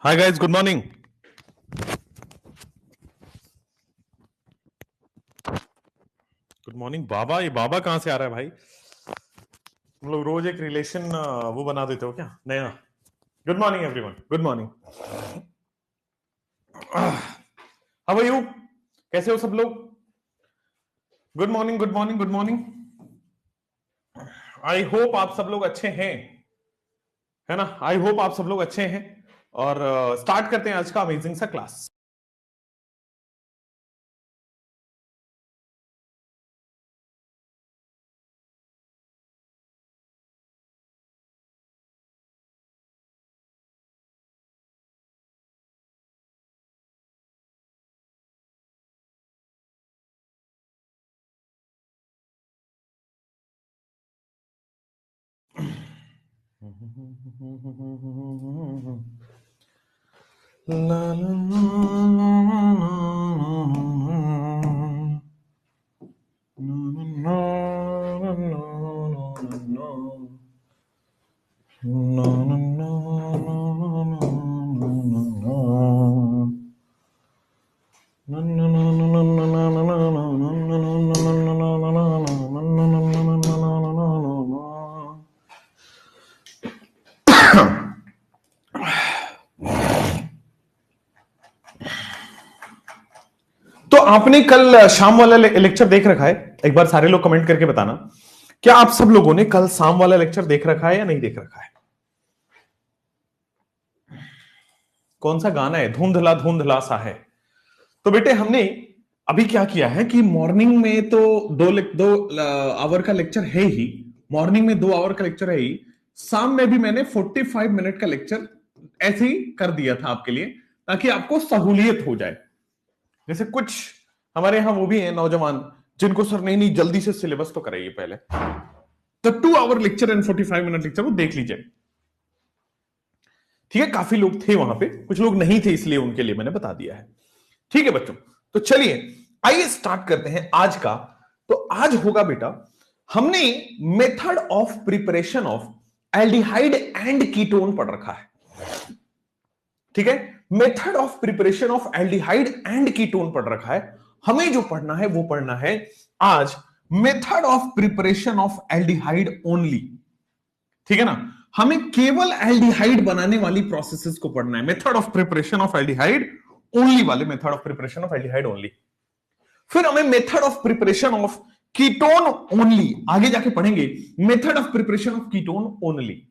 हाय guys, good morning. Good morning बाबा। ये बाबा कहां से आ रहा है भाई? हम लोग रोज एक रिलेशन वो बना देते हो क्या नया? Good morning everyone, good morning. How are you? कैसे हो सब लोग? Good morning, good morning, good morning. I hope आप सब लोग अच्छे हैं, है ना? आई होप आप सब लोग अच्छे हैं। और स्टार्ट करते हैं आज का अमेजिंग सा क्लास। ला ला तो आपने कल शाम वाला लेक्चर देख रखा है? एक बार सारे लोग कमेंट करके बताना, क्या आप सब लोगों ने कल शाम वाला लेक्चर देख रखा है या नहीं देख रखा है? कौन सा गाना है? धुंधला धुंधला सा है। तो बेटे हमने अभी क्या किया है कि मॉर्निंग में तो दो आवर का लेक्चर है ही। मॉर्निंग में 2 आवर का लेक्चर है ही। शाम में भी मैंने 45 मिनट का लेक्चर ऐसे ही कर दिया था आपके लिए, ताकि आपको सहूलियत हो जाए। जैसे कुछ हमारे यहां वो भी है नौजवान जिनको सर नहीं नहीं जल्दी से सिलेबस तो कराइए पहले, तो 2 hour lecture and 45 minute lecture वो देख लीजिए। ठीक है, काफी लोग थे वहां पे, कुछ लोग नहीं थे, इसलिए उनके लिए मैंने बता दिया है। ठीक है बच्चों, तो चलिए आइए स्टार्ट करते हैं आज का। तो आज होगा बेटा, हमने method of preparation of aldehyde and ketone पढ़ रखा है। ठीक है, method of preparation of aldehyde and ketone पढ़ रखा है। हमें जो पढ़ना है वो पढ़ना है आज method of preparation of aldehyde only. ठीक है ना, हमें केवल एल्डिहाइड बनाने वाली प्रोसेसेस को पढ़ना है। Method of preparation of aldehyde only वाले, method of preparation of aldehyde only. फिर हमें method of preparation of ketone only आगे जाके पढ़ेंगे, method of preparation of ketone only.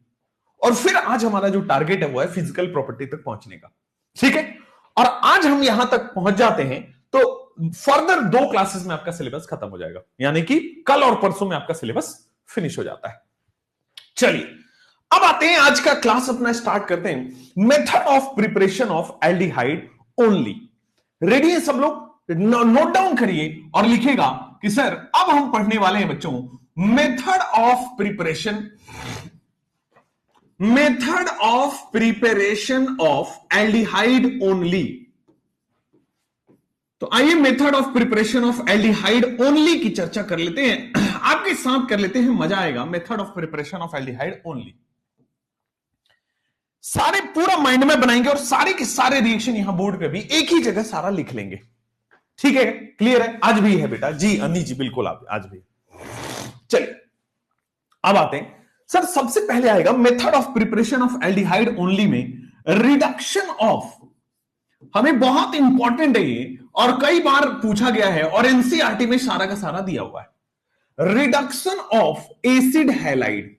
और फिर आज हमारा जो टारगेट है वो है फिजिकल प्रॉपर्टी तक पहुंचने का। ठीक है, और आज हम यहां तक पहुंच जाते हैं तो फर्दर 2 क्लासेस में आपका सिलेबस खत्म हो जाएगा, यानी कि कल और परसों में आपका सिलेबस फिनिश हो जाता है। चलिए अब आते हैं आज का क्लास अपना स्टार्ट करते हैं। Method of preparation of aldehyde only. Ready है सब लोग? नोट डाउन करिए और लिखेगा कि सर अब हम पढ़ने वाले हैं बच्चों method of preparation of aldehyde only. तो आइए method of preparation of aldehyde only की चर्चा कर लेते हैं, आपके साथ कर लेते हैं, मजा आएगा। Method of preparation of aldehyde only सारे पूरा माइंड में बनाएंगे और सारे के सारे रिएक्शन यहां बोर्ड पे भी एक ही जगह सारा लिख लेंगे। ठीक है, क्लियर है? आज भी है बेटा जी, अन्नी जी बिल्कुल आप आज भी। चलिए अब आते हैं, सर सबसे पहले आएगा method of preparation of aldehyde only में रिडक्शन ऑफ। हमें बहुत इंपॉर्टेंट है ये, और कई बार पूछा गया है और एनसीईआरटी में सारा का सारा दिया हुआ है। Reduction of acid halide.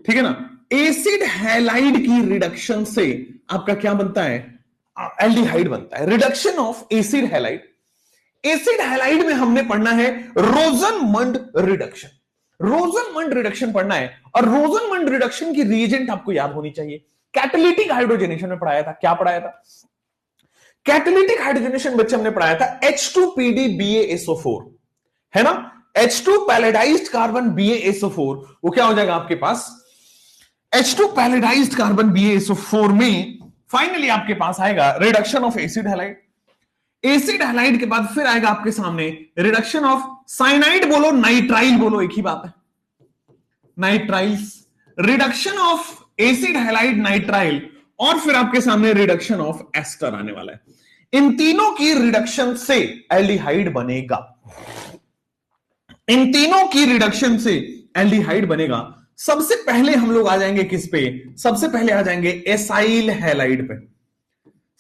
ठीक है ना, एसिड हैलाइड की रिडक्शन से आपका क्या बनता है? एल्डिहाइड बनता है। Reduction of acid halide. Acid halide में हमने पढ़ना है रोजनमंड रिडक्शन। रोजनमंड रिडक्शन पढ़ना है, और रोजनमंड रिडक्शन की रिएजेंट आपको याद होनी चाहिए। कैटालिटिक हाइड्रोजनेशन में पढ़ाया था। क्या पढ़ाया था? कैटालिटिक हाइड्रोजनेशन बच्चे हमने पढ़ाया था H2PdBaSO4, है ना? H2 पैलेडाइज्ड कार्बन BaSO4, वो क्या हो जाएगा आपके पास? H2 पैलेडाइज्ड कार्बन BaSO4 में फाइनली आपके पास आएगा reduction of acid halide. Acid halide के बाद फिर आएगा आपके सामने रिडक्शन ऑफ साइनाइड बोलो नाइट्राइल बोलो, एक ही बात है, nitriles. Reduction of acid halide nitrile और फिर आपके सामने रिडक्शन ऑफ एस्टर आने वाला है। इन तीनों की रिडक्शन से एल्डिहाइड बनेगा। इन तीनों की रिडक्शन से एल्डिहाइड बनेगा। सबसे पहले हम लोग आ जाएंगे किस पे? सबसे पहले आ जाएंगे एसाइल हैलाइड पे।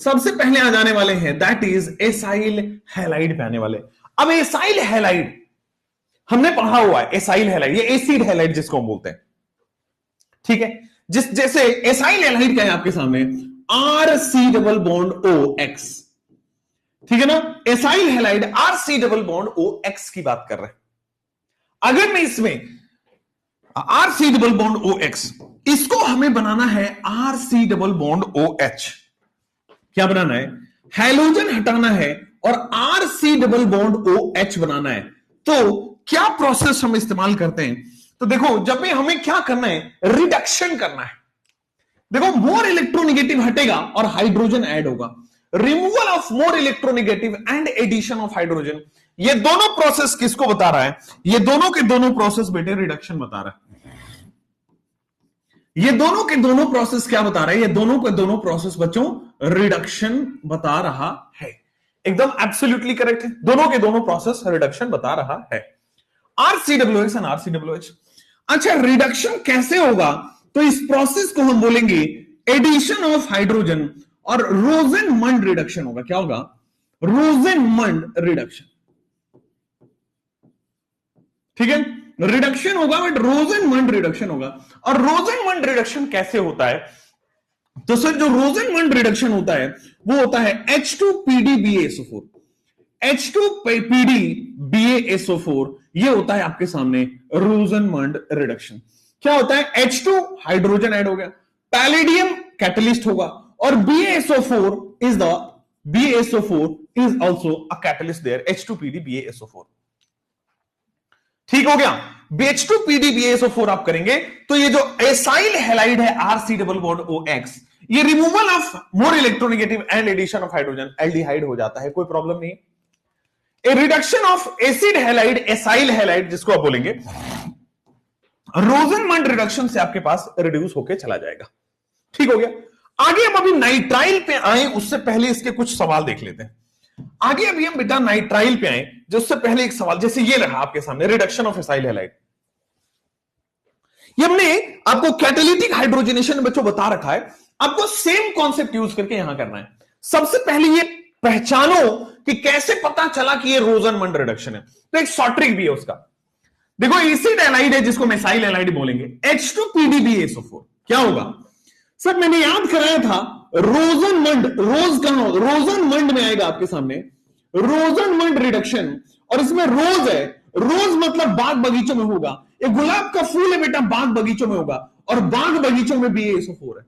सबसे पहले आ जाने वाले हैं दैट इज एसाइल हैलाइड पे आने वाले। अब एसाइल हैलाइड हमने पढ़ा हुआ है। एसाइल हैलाइड ये एसिड हैलाइड जिसको हम बोलते हैं, ठीक है। जैसे एसाइल हैलाइड क्या है आपके सामने? R C double bond O X, ठीक है ना। Acyl halide R C double bond O X की बात कर रहे हैं। अगर मैं इसमें R C double bond O X, इसको हमें बनाना है R C double bond O H. क्या बनाना है? हैलोजन हटाना है और R C double bond O H बनाना है। तो क्या प्रोसेस हम इस्तेमाल करते हैं? तो देखो, जब भी हमें क्या करना है, रिडक्शन करना है। देखो, मोर इलेक्ट्रोनेगेटिव हटेगा और हाइड्रोजन ऐड होगा। Removal of more electronegative and addition of hydrogen, ये दोनों प्रोसेस किसको बता रहा है? ये दोनों के दोनों प्रोसेस बेटे रिडक्शन बता रहा है। ये दोनों के दोनों प्रोसेस क्या बता रहा है? ये दोनों के दोनों प्रोसेस बच्चों रिडक्शन बता रहा है। एकदम एब्सोल्युटली करेक्ट है। दोनों के दोनों प्रोसेस रिडक्शन बता रहा है। RCWX and RCWH। अच्छा, रिडक्शन कैसे होगा? तो इस प्रोसेस को हम बोलेंगे एडिशन ऑफ हाइड्रोजन और रोजेनमंड रिडक्शन होगा। क्या होगा? रोजेनमंड रिडक्शन, ठीक है। रिडक्शन होगा बट रोजेनमंड रिडक्शन होगा। और रोजेनमंड रिडक्शन कैसे होता है? तो सर, जो रोजेनमंड रिडक्शन होता है वो होता है H2PdBaSO4। H2PdBaSO4 ये होता है आपके सामने रोजेनमंड रिडक्शन। क्या होता है? H2 हाइड्रोजन ऐड हो गया, पैलेडियम कैटलिस्ट होगा और BaSO4 is also a catalyst there, H2PdBaSO4। ठीक हो गया। H2PdBaSO4 आप करेंगे तो ये जो एसाइल हैलाइड है RC डबल बॉन्ड OX, ये removal of more electronegative and addition of hydrogen, aldehyde हो जाता है। कोई प्रॉब्लम नहीं। A reduction of acid halide, acyl halide जिसको आप बोलेंगे, रोजेनमंड रिडक्शन से आपके पास रिड्यूस होके चला जाएगा। ठीक हो गया। आगे हम अभी नाइट्राइल पे आए, उससे पहले इसके कुछ सवाल देख लेते हैं। आगे अभी हम बेटा नाइट्राइल पे आए, जो उससे पहले एक सवाल, जैसे ये रहा आपके सामने रिडक्शन ऑफ एसाइल हैलाइड। ये हमने आपको कैटालिटिक हाइड्रोजनेशन बच्चों बता रखा है। आपको सेम कॉन्सेप्ट यूज करके यहां करना है। सबसे पहले ये पहचानो कि कैसे पता चला कि ये रोजेनमंड रिडक्शन है। तो एक शॉर्ट ट्रिक भी है उसका। देखो, एसिड हैलाइड है जिसको मेसाइल हैलाइड बोलेंगे, H2PdBaSO4 क्या होगा? सर, मैंने याद कराया था रोजेनमंड, रोज कहां हो? रोजेनमंड में आएगा आपके सामने रोजेनमंड रिडक्शन, और इसमें रोज है। रोज मतलब बाग बगीचों में होगा। एक गुलाब का फूल है बेटा, बाग बगीचों में होगा, और बाग बगीचों में BaSO4 है।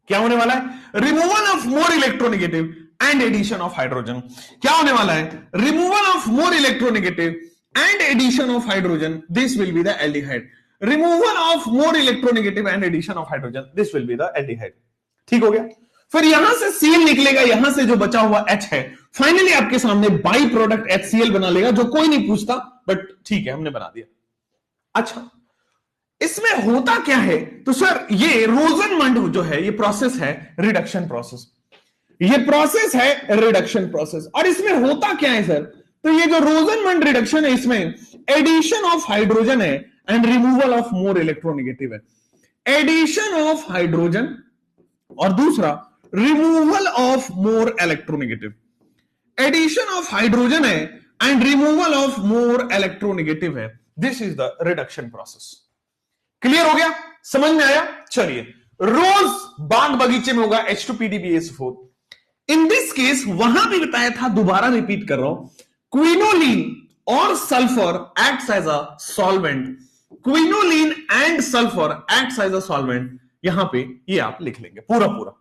क्या होने वाला है? Removal of more electronegative and addition of hydrogen. क्या होने वाला है? Removal of more electronegative and addition of hydrogen, this will be the aldehyde. Removal of more electronegative and addition of hydrogen, this will be the aldehyde. ठीक हो गया। फिर यहां से Cl निकलेगा, यहां से जो बचा हुआ H है, फाइनली आपके सामने बाई प्रोडक्ट HCl बना लेगा, जो कोई नहीं पूछता, बट ठीक है, हमने बना दिया। अच्छा, इसमें होता क्या है? तो सर, ये रोजेनमंड जो है, ये प्रोसेस है रिडक्शन प्रोसेस। ये प्रोसेस है रिडक्शन प्रोसेस। और इसमें होता क्या है सर? तो ये जो रोजेनमंड रिडक्शन है, इसमें एडिशन ऑफ हाइड्रोजन है and removal of more electronegative है। एडिशन ऑफ हाइड्रोजन और दूसरा removal of more electronegative. Addition of hydrogen है and removal of more electronegative है। This is the reduction process. Clear हो गया? समझ में आया? चलिए, रोज बाग बगीचे में होगा H2PdBaSO4। इन दिस केस वहां भी बताया था, दोबारा रिपीट कर रहा हूं, क्विनोलिन और sulphur acts as a solvent. Quinoline and sulphur acts as a solvent. यहां पे ये आप लिख लेंगे पूरा पूरा।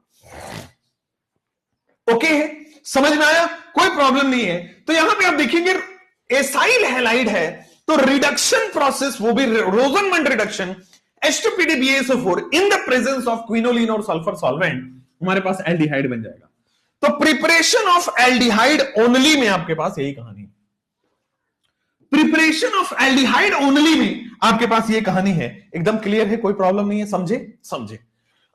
ओके है? समझ में आया? कोई प्रॉब्लम नहीं है। तो यहां पे आप देखेंगे एसाइल हैलाइड है, तो रिडक्शन प्रोसेस वो भी Rosenmund reduction, H2PdBaSO4 in the presence of quinoline और सल्फर सॉल्वेंट, हमारे पास एल्डिहाइड बन जाएगा। तो प्रिपरेशन ऑफ एल्डिहाइड ओनली में आपके पास यही कहानी है। प्रिपरेशन ऑफ एल्डिहाइड ओनली में आपके पास ये कहानी है। एकदम क्लियर है? कोई प्रॉब्लम नहीं है? समझे? समझे।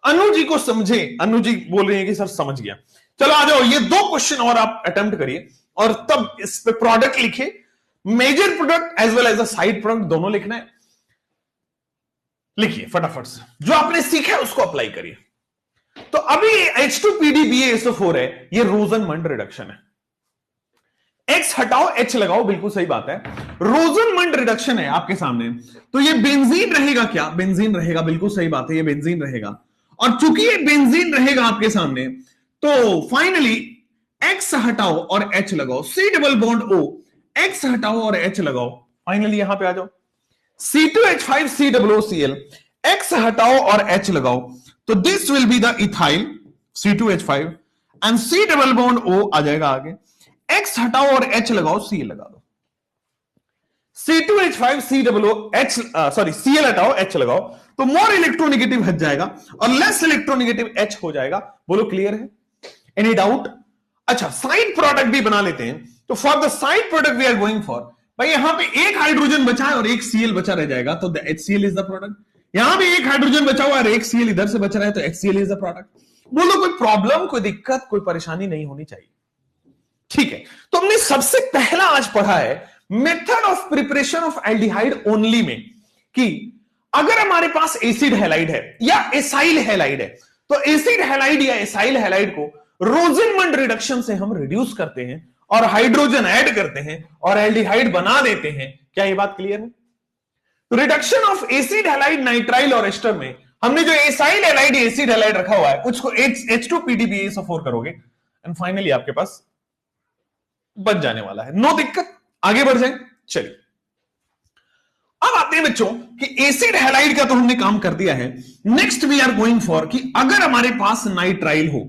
अनु जी को समझे, अनु जी बोल रही है कि सर समझ गया। चलो आ जाओ, ये 2 क्वेश्चन और आप अटेम्प्ट करिए और तब इस पे प्रोडक्ट लिखे, major product as well as a side product दोनों लिखना है। लिखिए फटाफट से, जो आपने सीखा है उसको अप्लाई करिए। तो अभी H2PDBaSO4 है, ये रोजनमंड रिडक्शन है। X हटाओ H लगाओ, बिल्कुल सही बात है, रोजनमंड रिडक्शन है आपके सामने। तो ये बेंजीन रहेगा क्या? बेंजीन रहेगा, बिल्कुल सही बात है, ये बेंजीन रहेगा। और चूंकि ये बेंजीन रहेगा आपके सामने, तो फाइनली X हटाओ और H लगाओ, C double bond O, X हटाओ और H लगाओ, फाइनली यहां पे आ जाओ, C2H5COOCl, X हटाओ और H लगाओ, तो this will be the ethyl C2H5 and C double bond O आ जाएगा आगे, X हटाओ और H लगाओ, C लगा दो, C2H5 Cl हटाओ H लगाओ, तो मोर इलेक्ट्रोनेगेटिव हट जाएगा और लेस इलेक्ट्रोनेगेटिव H हो जाएगा। बोलो क्लियर है? Any doubt? अच्छा, साइड प्रोडक्ट भी बना लेते हैं। तो for the side product we are going for, भाई यहां पे एक हाइड्रोजन बचा है और एक Cl बचा रह जाएगा, तो HCl इज द प्रोडक्ट। यहां भी एक हाइड्रोजन बचा हुआ है और एक Cl इधर से बच रहा है, तो HCl इज द प्रोडक्ट। बोलो कोई प्रॉब्लम, कोई दिक्कत, कोई परेशानी नहीं होनी चाहिए। ठीक है, तो हमने सबसे पहला आज पढ़ा है method of preparation of aldehyde only में, कि अगर हमारे पास एसिड हैलाइड है या एसाइल हैलाइड है, तो एसिड हैलाइड या एसाइल हैलाइड को रोजनमंड रिडक्शन से हम रिड्यूस करते हैं और हाइड्रोजन ऐड करते हैं और एल्डिहाइड बना देते हैं। क्या ये बात क्लियर है? तो reduction of acid halide nitrile और एस्टर में हमने जो एसाइल हैलाइड एसिड हैलाइड रखा हुआ है उसको H2PDBaSO4 करोगे एंड फाइनली आपके पास बन जाने वाला है। नो दिक्कत, आगे बढ़ जाए। चलिए अब आते हैं बच्चों कि एसिड हैलाइड का तो हमने काम कर दिया है। Next we are going for कि अगर हमारे पास नाइट्राइल हो,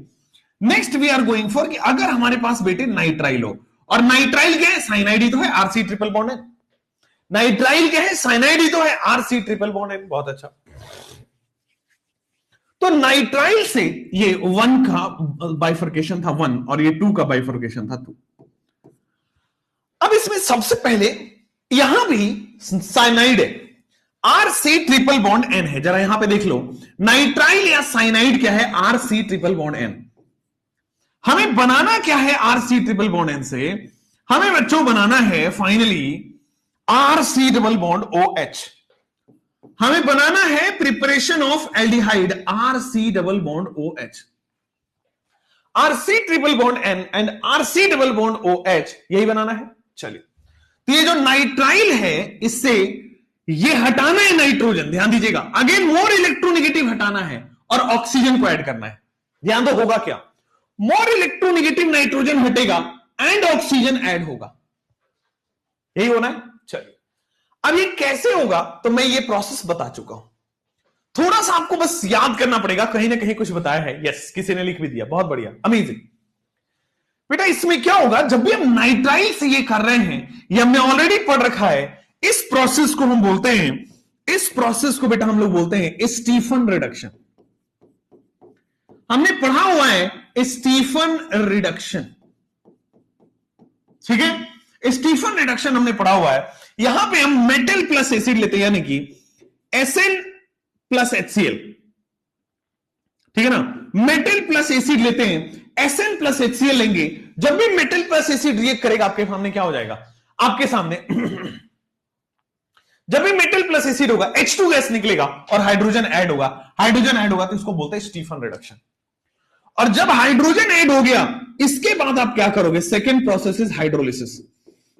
next we are going for कि अगर हमारे पास बेटे नाइट्राइल हो, और नाइट्राइल क्या है? साइनाइड ही तो है, RC ट्रिपल बॉन्ड है। नाइट्राइल क्या है? साइनाइड ही तो है, RC ट्रिपल बॉन्ड है। बहुत अच्छा, तो नाइट्राइल से ये 1 का बाइफर्केशन था 1 और ये 2 का बाइफर्केशन था 2। अब इसमें सबसे पहले यहां भी साइनाइड है, RC ट्रिपल बॉन्ड N है। जरा यहां पे देख लो, नाइट्राइल या साइनाइड क्या है? RC triple bond N। हमें बनाना क्या है RC ट्रिपल बॉन्ड N से? हमें बच्चों बनाना है finally RC double bond OH। हमें बनाना है preparation of aldehyde RC double bond OH। RC triple bond N and RC double bond OH, यही बनाना है। चलिए, तो ये जो नाइट्राइल है इससे ये हटाना है नाइट्रोजन, ध्यान दीजिएगा, अगेन मोर इलेक्ट्रोनेगेटिव हटाना है और ऑक्सीजन को ऐड करना है। ध्यान दो, होगा क्या? मोर इलेक्ट्रोनेगेटिव नाइट्रोजन हटेगा एंड ऑक्सीजन ऐड होगा, यही होना है। चलिए, अब ये कैसे होगा? तो मैं ये प्रोसेस बता चुका हूं, थोड़ा सा आपको बस याद करना पड़ेगा, कहीं ना कहीं कुछ बताया है। यस, किसी ने लिख भी दिया, बहुत बढ़िया, अमेजिंग। बेटा इसमें क्या होगा, जब भी हम नाइट्राइल से ये कर रहे हैं, ये हमने ऑलरेडी पढ़ रखा है, इस प्रोसेस को हम बोलते हैं, इस प्रोसेस को बेटा हम लोग बोलते हैं स्टीफन रिडक्शन। हमने पढ़ा हुआ है स्टीफन रिडक्शन, ठीक है, स्टीफन रिडक्शन हमने पढ़ा हुआ है। यहां पे हम मेटल प्लस एसिड लेते हैं, यानी कि Sn प्लस HCl, ठीक है ना, मेटल प्लस एसिड लेते हैं, Sn प्लस HCl लेंगे। जब भी मेटल प्लस एसिड रिएक्ट करेगा आपके सामने क्या हो जाएगा? आपके सामने जब भी मेटल प्लस एसिड होगा H2 गैस निकलेगा और हाइड्रोजन ऐड होगा। हाइड्रोजन ऐड होगा तो इसको बोलते हैं स्टीफन रिडक्शन। और जब हाइड्रोजन ऐड हो गया, इसके बाद आप क्या करोगे? Second process is hydrolysis.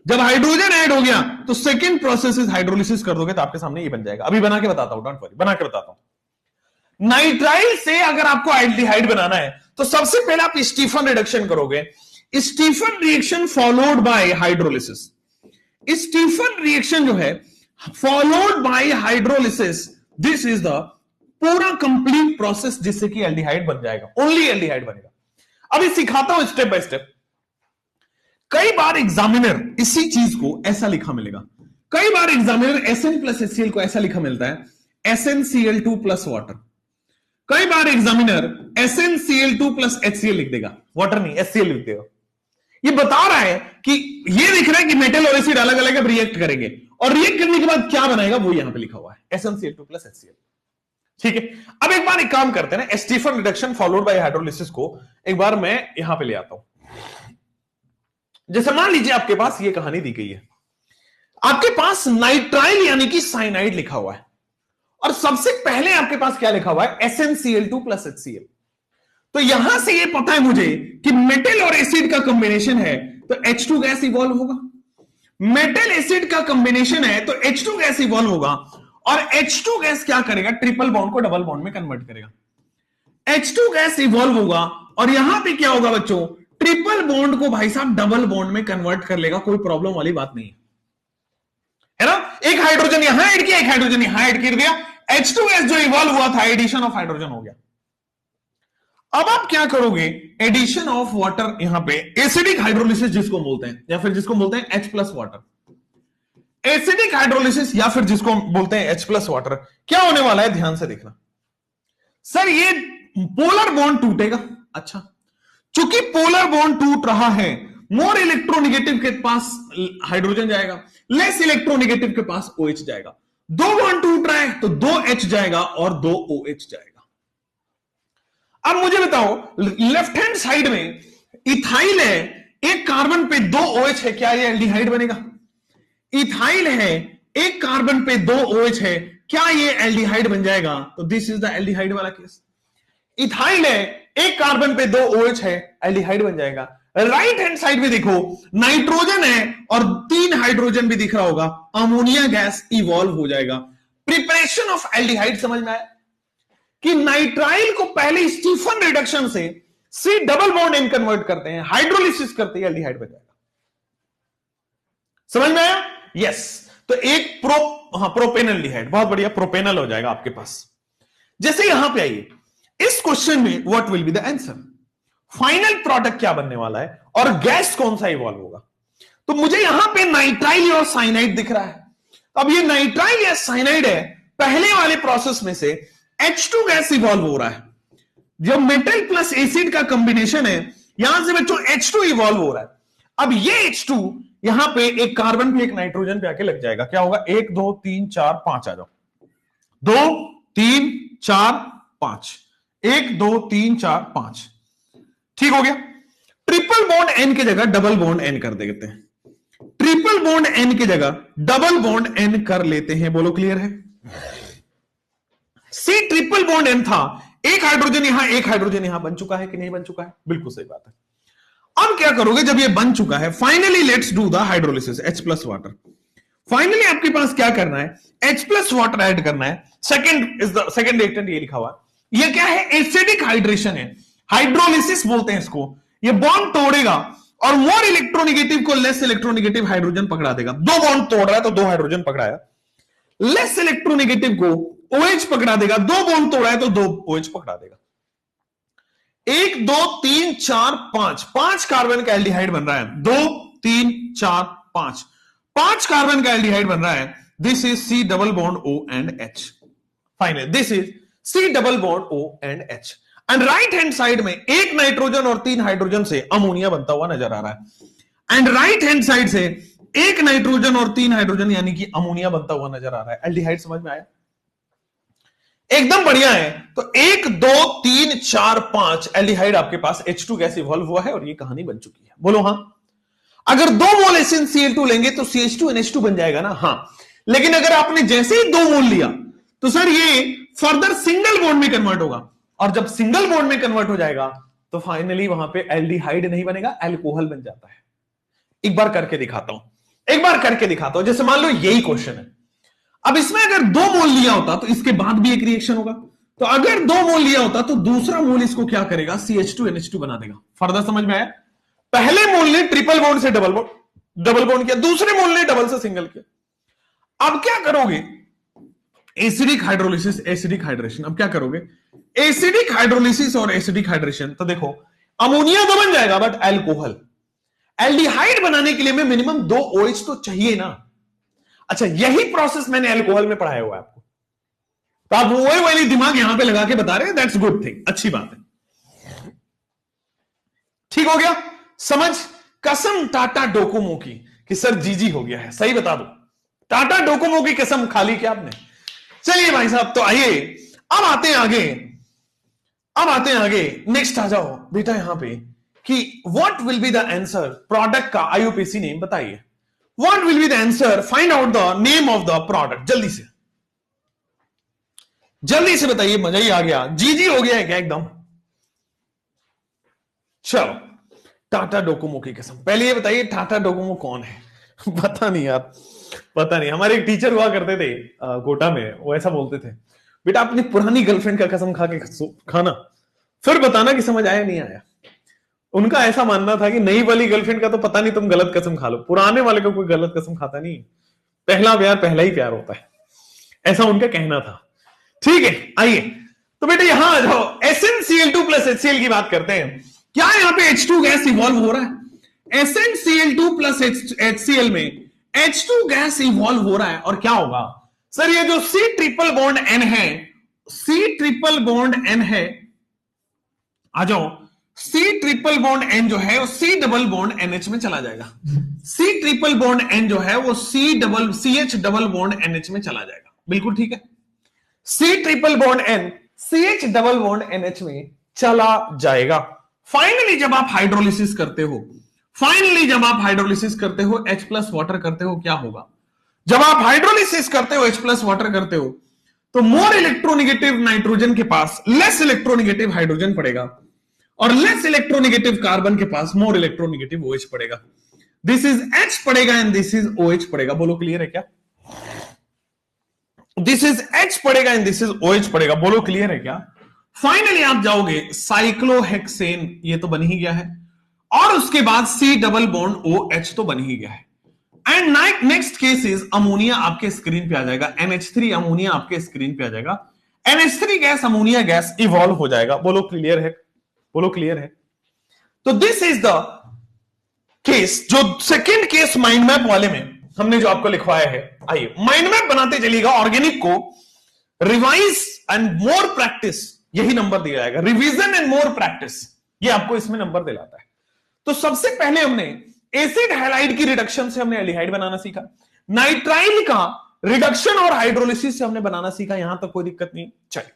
जब हाइड्रोजन ऐड हो गया तो सेकेंड प्रोसेस इज हाइड्रोलिसिस कर दोगे तो आपके सामने ये बन जाएगा। अभी बना के बताता हूं, डोंट वरी, बना के बताता हूं। नाइट्राइल से अगर आपको एल्डिहाइड बनाना है तो सबसे पहले आप स्टीफन रिडक्शन करोगे। Stephen reaction followed by hydrolysis. Stephen reaction जो है followed by hydrolysis, this is the पूरा कंप्लीट प्रोसेस जिससे कि एल्डिहाइड बन जाएगा, ओनली एल्डिहाइड बनेगा। अभी सिखाता हूं स्टेप बाय स्टेप। कई बार एग्जामिनर इसी चीज को ऐसा लिखा मिलेगा, कई बार एग्जामिनर Sn प्लस HCl को ऐसा लिखा मिलता है SnCl2 प्लस वाटर। कई बार एग्जामिनर SnCl2 प्लस HCl लिख देगा, वाटर नहीं HCl लिख देगा। ये बता रहा है कि ये लिख रहा है कि मेटल और एसिड अलग अलग रिएक्ट करेंगे और रिएक्ट करने के बाद क्या बनाएगा वो यहां पे लिखा हुआ है SnCl2 प्लस HCl। ठीक है, अब एक बार एक काम करते हैं ना, Stephen reduction followed by hydrolysis को एक बार मैं यहां पे ले आता हूं। जैसे मान लीजिए आपके पास ये कहानी दी गई है, आपके पास नाइट्राइल यानी कि साइनाइड लिखा हुआ है, और सबसे पहले आपके पास क्या लिखा हुआ है, SnCl2 + HCl। तो यहां से ये पता है मुझे कि मेटल और एसिड का कॉम्बिनेशन है तो H2 गैस इवॉल्व होगा। मेटल एसिड का कॉम्बिनेशन है तो H2 गैस इवॉल्व होगा, और H2 गैस क्या करेगा, ट्रिपल बॉन्ड को डबल बॉन्ड में कन्वर्ट करेगा। H2 गैस इवॉल्व होगा और यहां पे क्या होगा बच्चों, ट्रिपल बॉन्ड को भाई साहब डबल बॉन्ड में कन्वर्ट कर लेगा, कोई प्रॉब्लम वाली बात नहीं है ना। एक हाइड्रोजन यहां ऐड किया, एक हाइड्रोजन यहां ऐड कर दिया, H2 गैस जो इवॉल्व हुआ था एडिशन ऑफ हाइड्रोजन हो गया। अब आप क्या करोगे, एडिशन ऑफ वाटर, यहां पे एसिडिक हाइड्रोलिसिस जिसको बोलते हैं, या फिर जिसको बोलते हैं H+ वाटर, एसिडिक हाइड्रोलिसिस या फिर जिसको बोलते हैं H+ वाटर, क्या होने वाला है ध्यान से देखना। सर ये पोलर बॉन्ड टूटेगा। अच्छा, चूंकि पोलर बॉन्ड टूट रहा है, मोर इलेक्ट्रोनेगेटिव के पास हाइड्रोजन जाएगा, लेस इलेक्ट्रोनेगेटिव के पास OH जाएगा। दो बॉन्ड टूट रहा है तो 2 H जाएगा और 2 OH जाएगा। अब मुझे बताओ, लेफ्ट हैंड साइड में इथाइल है, एक कार्बन पे 2 OH है, क्या ये एल्डिहाइड बनेगा? इथाइल है, एक कार्बन पे 2 OH है, क्या ये एल्डिहाइड बन जाएगा? तो दिस इज द एल्डिहाइड वाला केस। इथाइल है, एक कार्बन पे 2 OH है, एल्डिहाइड बन जाएगा। राइट हैंड साइड में देखो, नाइट्रोजन है और 3 हाइड्रोजन भी दिख रहा होगा, अमोनिया गैस इवॉल्व हो जाएगा। प्रिपरेशन ऑफ एल्डिहाइड समझ में आया कि नाइट्राइल को पहले स्टीफन रिडक्शन से C double bond N convert करते हैं, हाइड्रोलिसिस करते हैं, एल्डिहाइड बन जाएगा। समझ में आया? यस। तो एक प्रोपेनल डिहाइड, बहुत बढ़िया, प्रोपेनल हो जाएगा आपके पास। जैसे यहां पे आइए, इस क्वेश्चन में what will be the answer, final product क्या बनने वाला है और गैस कौन सा इवॉल्व होगा। तो मुझे यहां पे नाइट्राइल और साइनाइड दिख रहा है। अब ये नाइट्राइल या साइनाइड है, पहले वाले प्रोसेस में से H2 गैस इवॉल्व हो रहा है। जब मेटल प्लस एसिड का कॉम्बिनेशन है, यहां से बच्चों H2 इवॉल्व हो रहा है। अब ये H2 यहां पे एक कार्बन पे एक नाइट्रोजन पे आके लग जाएगा, क्या होगा, 1 2 3 4 5 आ जाओ, 2 3 4 5, 1 2 3 4 5, ठीक हो गया। ट्रिपल बॉन्ड N की जगह डबल बॉन्ड N कर देते हैं, ट्रिपल बॉन्ड N की जगह डबल बॉन्ड N कर लेते हैं। बोलो क्लियर है? C ट्रिपल बॉन्ड N था, एक हाइड्रोजन यहां एक हाइड्रोजन यहां, बन चुका है कि नहीं बन चुका है? बिल्कुल सही बात है। अब क्या करोगे जब ये बन चुका है, finally let's do the hydrolysis, H+ water. Finally आपके पास क्या करना है, H+ वाटर ऐड करना है। सेकंड रिएक्टेंट ये लिखा हुआ है, ये क्या है, एसिडिक हाइड्रेशन है, हाइड्रोलिसिस बोलते हैं इसको। ये बॉन्ड तोड़ेगा और मोर इलेक्ट्रोनेगेटिव को लेस इलेक्ट्रोनेगेटिव हाइड्रोजन पकड़ा देगा। 2 बॉन्ड तोड़ रहा है तो 2 हाइड्रोजन पकड़ाया, लेस इलेक्ट्रोनेगेटिव को OH पकड़ा देगा, 2 बॉन्ड तोड़ा है तो 2 OH पकड़ा देगा। 1 2 3 4 5, 5 कार्बन का एल्डिहाइड बन रहा है, 2 3 4 5, 5 कार्बन का एल्डिहाइड बन रहा है। This is C double bond O and H। Final, this is C double bond O and H। And right hand side में एक नाइट्रोजन और 3 हाइड्रोजन से अमोनिया बनता हुआ नजर आ रहा है। एंड राइट हैंड साइड से एक नाइट्रोजन और 3 हाइड्रोजन यानी कि अमोनिया बनता हुआ नजर आ रहा है। एल्डिहाइड समझ में आया? एकदम बढ़िया है। तो 1 2 3 4 5 एल्डिहाइड आपके पास H2 गैस इवॉल्व हुआ है और ये कहानी बन चुकी है। बोलो हां। अगर 2 मोल SnCl2 लेंगे तो CH2NH2 बन जाएगा ना? हां। लेकिन अगर आपने जैसे ही 2 मोल लिया तो सर ये फर्दर सिंगल बॉन्ड में कन्वर्ट होगा, और जब सिंगल बॉन्ड में कन्वर्ट हो जाएगा तो फाइनली वहां पे एल्डिहाइड नहीं बनेगा, अल्कोहल बन जाता है। एक बार करके दिखाता हूं, जैसे मान लो यही क्वेश्चन है। अब इसमें अगर 2 मोल लिया होता तो इसके बाद भी एक रिएक्शन होगा, तो अगर 2 मोल लिया होता तो दूसरा मोल इसको क्या करेगा, CH2NH2 बना देगा। फर्दर समझ में आया? पहले मोल ने ट्रिपल बॉन्ड से डबल बॉन्ड किया, दूसरे मोल ने डबल से सिंगल किया। अब क्या करोगे, एसिडिक हाइड्रोलिसिस, एसिडिक हाइड्रेशन। अब क्या करोगे, एसिडिक हाइड्रोलिसिस और एसिडिक हाइड्रेशन। तो देखो अमोनिया तो बन जाएगा बट अल्कोहल, एल्डिहाइड बनाने के लिए में मिनिमम 2 OH तो चाहिए ना। अच्छा, यही प्रोसेस मैंने अल्कोहल में पढ़ाया हुआ है आपको, तो आप वही वाली दिमाग यहां पे लगा के बता रहे हैं, दैट्स गुड थिंग, अच्छी बात है। ठीक हो गया समझ? कसम टाटा डोकोमो की कि सर जीजी हो गया है, सही बता दो, टाटा डोकोमो की कसम खा ली क्या आपने? चलिए भाई साहब, तो आइए अब आते हैं आगे, अब आते हैं आगे, नेक्स्ट आ जाओ बेटा यहां पे कि what will be the answer product का आईयूपीएसी नेम बताइए। What will be the answer, find out the name of the product. जल्दी से जल्दी से बताइए, मजा ही आ गया, जी हो गया है क्या एकदम। चलो टाटा डोकोमो की कसम, पहले ये बताइए टाटा डोकोमो कौन है। पता नहीं यार, पता नहीं। हमारे एक टीचर हुआ करते थे कोटा में, वो ऐसा बोलते थे, बेटा अपनी पुरानी गर्लफ्रेंड का कसम खा के खाना, फिर बताना कि समझ आया नहीं आया। उनका ऐसा मानना था कि नई वाली गर्लफ्रेंड का तो पता नहीं, तुम गलत कसम खा लो, पुराने वाले का कोई गलत कसम खाता नहीं, पहला प्यार पहला ही प्यार होता है, ऐसा उनका कहना था। ठीक है, आइए तो बेटा यहां आ जाओ, SnCl2 प्लस HCl की बात करते हैं। क्या यहां पे H2 गैस इवॉल्व हो रहा है? SnCl2 प्लस HCl में H2 गैस इवॉल्व हो रहा है, और क्या होगा सर, ये जो C ट्रिपल बॉन्ड N है, C ट्रिपल बॉन्ड N है, आ जाओ, C ट्रिपल बॉन्ड N जो है वो C डबल बॉन्ड NH में चला जाएगा। C ट्रिपल बॉन्ड N जो है वो CH डबल बॉन्ड NH में चला जाएगा। बिल्कुल ठीक है, C triple bond N CH double bond NH में चला जाएगा। फाइनली जब आप हाइड्रोलिसिस करते हो, फाइनली जब आप हाइड्रोलिसिस करते हो, H प्लस वाटर करते हो, क्या होगा? जब आप हाइड्रोलिसिस करते हो, H प्लस वाटर करते हो, तो मोर इलेक्ट्रोनिगेटिव नाइट्रोजन के पास लेस इलेक्ट्रोनिगेटिव हाइड्रोजन पड़ेगा, और लेस इलेक्ट्रोनिगेटिव कार्बन के पास मोर इलेक्ट्रोनिगेटिव OH पड़ेगा। दिस इज H पड़ेगा एंड दिस इज OH पड़ेगा। बोलो क्लियर है क्या? दिस इज H पड़ेगा एंड दिस इज OH पड़ेगा। बोलो क्लियर है क्या? फाइनली आप जाओगे साइक्लोहेक्सेन, ये तो बन ही गया है, और उसके बाद C डबल बॉन्ड OH तो बन ही गया है। And next case is ammonia आपके स्क्रीन पे आ जाएगा, NH3 अमोनिया आपके स्क्रीन पे आ जाएगा, NH3 gas ammonia gas evolve हो जाएगा। बोलो क्लियर है? बोलो क्लियर है? तो दिस इज द केस, जो सेकेंड केस माइंड मैप वाले में हमने जो आपको लिखवाया है। आइए माइंड मैप बनाते चलिएगा, ऑर्गेनिक को रिवाइज एंड मोर प्रैक्टिस, यही नंबर दिया जाएगा, रिवीजन एंड मोर प्रैक्टिस, ये आपको इसमें नंबर दिलाता है। तो सबसे पहले हमने एसिड हैलाइड की रिडक्शन से हमने एल्डिहाइड बनाना सीखा, नाइट्राइल का रिडक्शन और हाइड्रोलिसिस से हमने बनाना सीखा, यहां तक कोई दिक्कत नहीं। चलिए,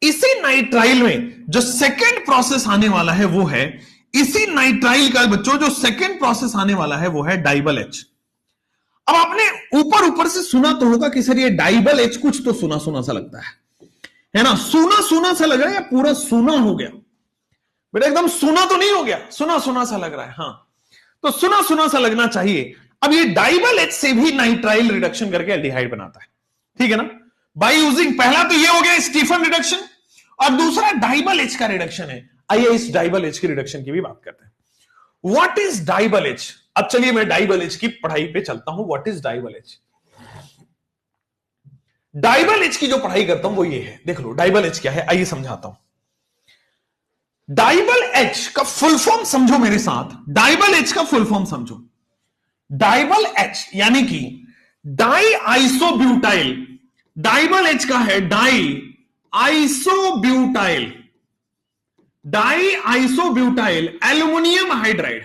इसी नाइट्राइल में जो सेकेंड प्रोसेस आने वाला है वो है, इसी नाइट्राइल का बच्चों जो सेकेंड प्रोसेस आने वाला है वो है डाइबल H। अब आपने ऊपर ऊपर से सुना तो होगा कि सर ये डाइबल H कुछ तो सुना सुना सा लगता है ना, सुना सुना सा लग रहा है या पूरा सुना हो गया? बेटा एकदम सुना तो नहीं हो गया, सुना सुना सा लग रहा है। हाँ, तो सुना सुना सा लगना चाहिए। अब ये डाइबल H से भी नाइट्राइल रिडक्शन करके एल्डिहाइड बनाता है, ठीक है ना, बाय यूजिंग, पहला तो ये हो गया स्टीफन रिडक्शन, और दूसरा डाइबल H का रिडक्शन है। आइए इस डाइबल H की रिडक्शन की भी बात करते हैं। What is DIBAL H? अब चलिए मैं डाइबल H की पढ़ाई पे चलता हूं। What is DIBAL H? DIBAL H की जो पढ़ाई करता हूं वो ये है, देख लो डाइबल H क्या है, आइए समझाता हूं। डाइबल H का फुल फॉर्म समझो मेरे साथ, डाइबल H का फुल फॉर्म समझो। डाइबल H यानी कि डाई आइसोब्यूटाइल, डाइबल H का है di isobutyl, di isobutyl aluminium hydride,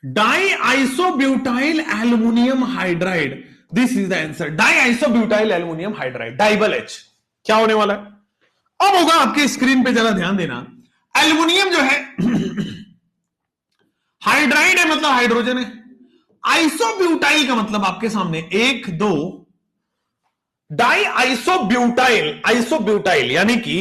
di isobutyl aluminium hydride, this is the answer, di isobutyl aluminium hydride, DIBAL H। क्या होने वाला है अब होगा आपके स्क्रीन पे, जरा ध्यान देना। एल्युमिनियम जो है हाइड्राइड है, मतलब हाइड्रोजन है, आइसोब्यूटाइल का मतलब आपके सामने 1 2, डाई आइसोब्यूटाइल, आइसोब्यूटाइल यानी कि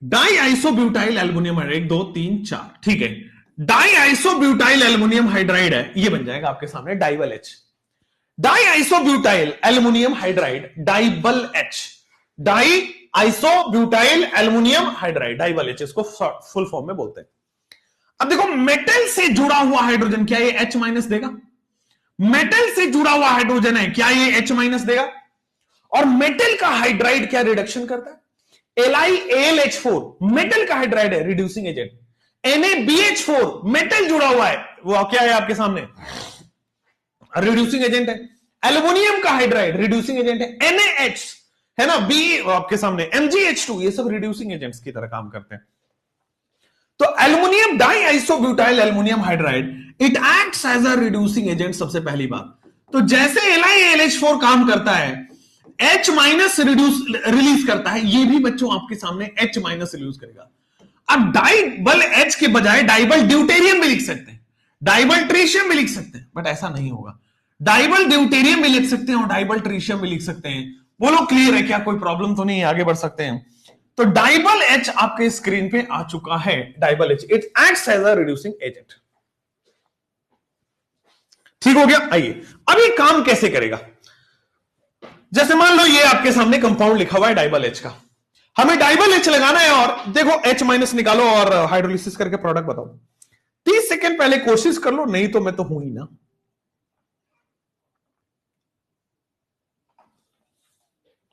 डाई आइसोब्यूटाइल एल्युमिनियम हाइड्राइड 1 2 3 4, ठीक है, डाई आइसोब्यूटाइल एल्युमिनियम हाइड्राइड है, ये बन जाएगा आपके सामने DIBAL H। Di isobutyl aluminium hydride DIBAL H, di isobutyl aluminium hydride DIBAL H, इसको फुल फॉर्म में बोलते हैं। अब देखो मेटल से जुड़ा हुआ हाइड्रोजन, क्या ये H माइनस देगा? मेटल से जुड़ा हुआ हाइड्रोजन है, क्या ये H माइनस देगा? और मेटल का हाइड्राइड क्या रिडक्शन करता है? LiAlH4 मेटल का हाइड्राइड है, रिड्यूसिंग एजेंट। NaBH4 मेटल जुड़ा हुआ है, वो क्या है आपके सामने? रिड्यूसिंग एजेंट है। एल्युमिनियम का हाइड्राइड रिड्यूसिंग एजेंट है। NaH है ना, बी आपके सामने, MgH2, ये सब रिड्यूसिंग एजेंट्स की तरह काम करते हैं। तो aluminium di isobutyl aluminium hydride, it acts as a reducing agent, सबसे पहली बात। तो जैसे LiAlH4 काम करता है, H माइनस रिलीज करता है, ये भी बच्चों आपके सामने H माइनस रिलीज करेगा। अब डाइबल H के बजाय डाइबल ड्यूटेरियम भी लिख सकते हैं, डाइबल ट्रीशियम भी लिख सकते हैं, बट ऐसा नहीं होगा। डाइबल ड्यूटेरियम भी लिख सकते हैं और डाइबल ट्रीशियम भी लिख सकते हैं। बोलो क्लियर है क्या? कोई प्रॉब्लम तो नहीं है? आगे बढ़ सकते हैं। तो डाइबल H आपके स्क्रीन पे आ चुका है। DIBAL H it acts as a reducing agent. ठीक हो गया। आइए अब ये काम कैसे करेगा। जैसे मान लो ये आपके सामने कंपाउंड लिखा हुआ है डाइबल H का, हमें डाइबल H लगाना है और देखो H माइनस निकालो और हाइड्रोलिसिस करके प्रोडक्ट बताओ। 30 सेकेंड पहले कोशिश कर लो, नहीं तो मैं तो हूं ही ना।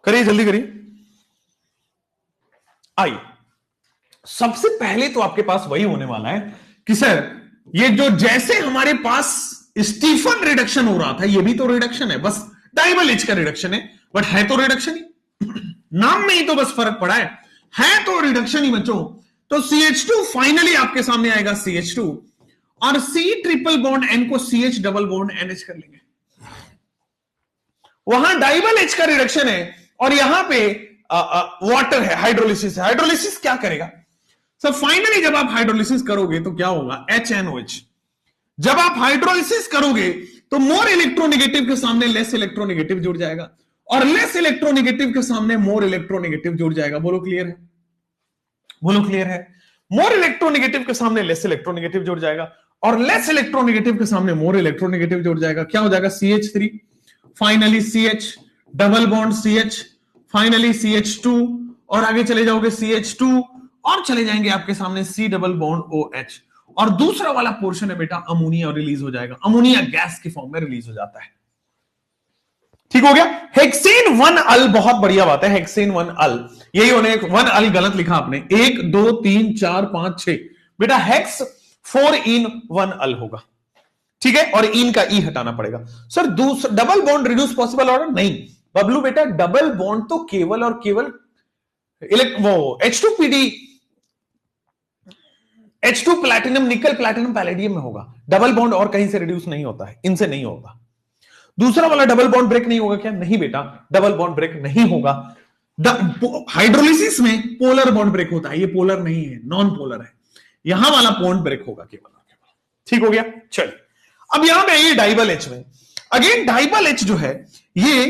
करिए जल्दी करिए। आइए सबसे पहले तो आपके पास वही होने वाला है कि सर ये जो जैसे हमारे पास स्टीफन रिडक्शन हो रहा था, ये भी तो रिडक्शन है, बस डाइबल H का रिडक्शन है, बट है तो रिडक्शन ही, नाम में ही तो बस फर्क पड़ा है तो रिडक्शन ही बच्चों। तो CH2 फाइनली आपके सामने आएगा CH2 और C ट्रिपल बॉन्ड N को CH डबल बॉन्ड NH कर लेंगे। वहां डाइबल H का रिडक्शन है और यहां पे वाटर है, हाइड्रोलिसिस है। हाइड्रोलिसिस क्या करेगा सर? फाइनली जब आप हाइड्रोलिसिस करोगे तो क्या होगा? HNOH। जब आप हाइड्रोलिसिस करोगे तो मोर इलेक्ट्रोनेगेटिव के सामने लेस इलेक्ट्रोनेगेटिव जुड़ जाएगा और लेस इलेक्ट्रोनेगेटिव के सामने मोर इलेक्ट्रोनेगेटिव जुड़ जाएगा। बोलो क्लियर है? बोलो क्लियर है? मोर इलेक्ट्रोनेगेटिव के सामने लेस इलेक्ट्रोनेगेटिव जुड़ जाएगा और लेस इलेक्ट्रोनेगेटिव के सामने मोर इलेक्ट्रोनेगेटिव जुड़ जाएगा। क्या हो जाएगा? CH3 finally CH double bond CH finally CH2 और आगे चले जाओगे CH2 और चले जाएंगे आपके सामने C डबल बॉन्ड OH और दूसरा वाला पोर्शन है बेटा अमोनिया रिलीज हो जाएगा। अमोनिया गैस की फॉर्म में रिलीज हो जाता है। ठीक हो गया। हेक्सेन 1 अल, बहुत बढ़िया बात है। हेक्सेन 1 अल, यही होने 1 अल गलत लिखा आपने, 1 2 3 4 5 6 बेटा हेक्स 4 इन 1 अल होगा। ठीक है, और इन का ई हटाना पड़ेगा। सर दूसरा double bond reduce possible order नहीं बबलू बेटा, डबल बॉन्ड तो केवल और केवल वो H2PD H2 प्लैटिनम निकल प्लैटिनम पैलेडियम में होगा। डबल बॉन्ड और कहीं से रिड्यूस नहीं होता है, इनसे नहीं होगा। दूसरा वाला डबल बॉन्ड ब्रेक नहीं होगा क्या? नहीं बेटा, डबल बॉन्ड ब्रेक नहीं होगा। हाइड्रोलिसिस में पोलर बॉन्ड ब्रेक होता है, ये पोलर नहीं है, नॉन पोलर है। यहां वाला बॉन्ड ब्रेक होगा केवल और केवल। ठीक हो गया। चलिए अब यहां पे आइए डाइबल H में। अगेन डाइबल H जो है ये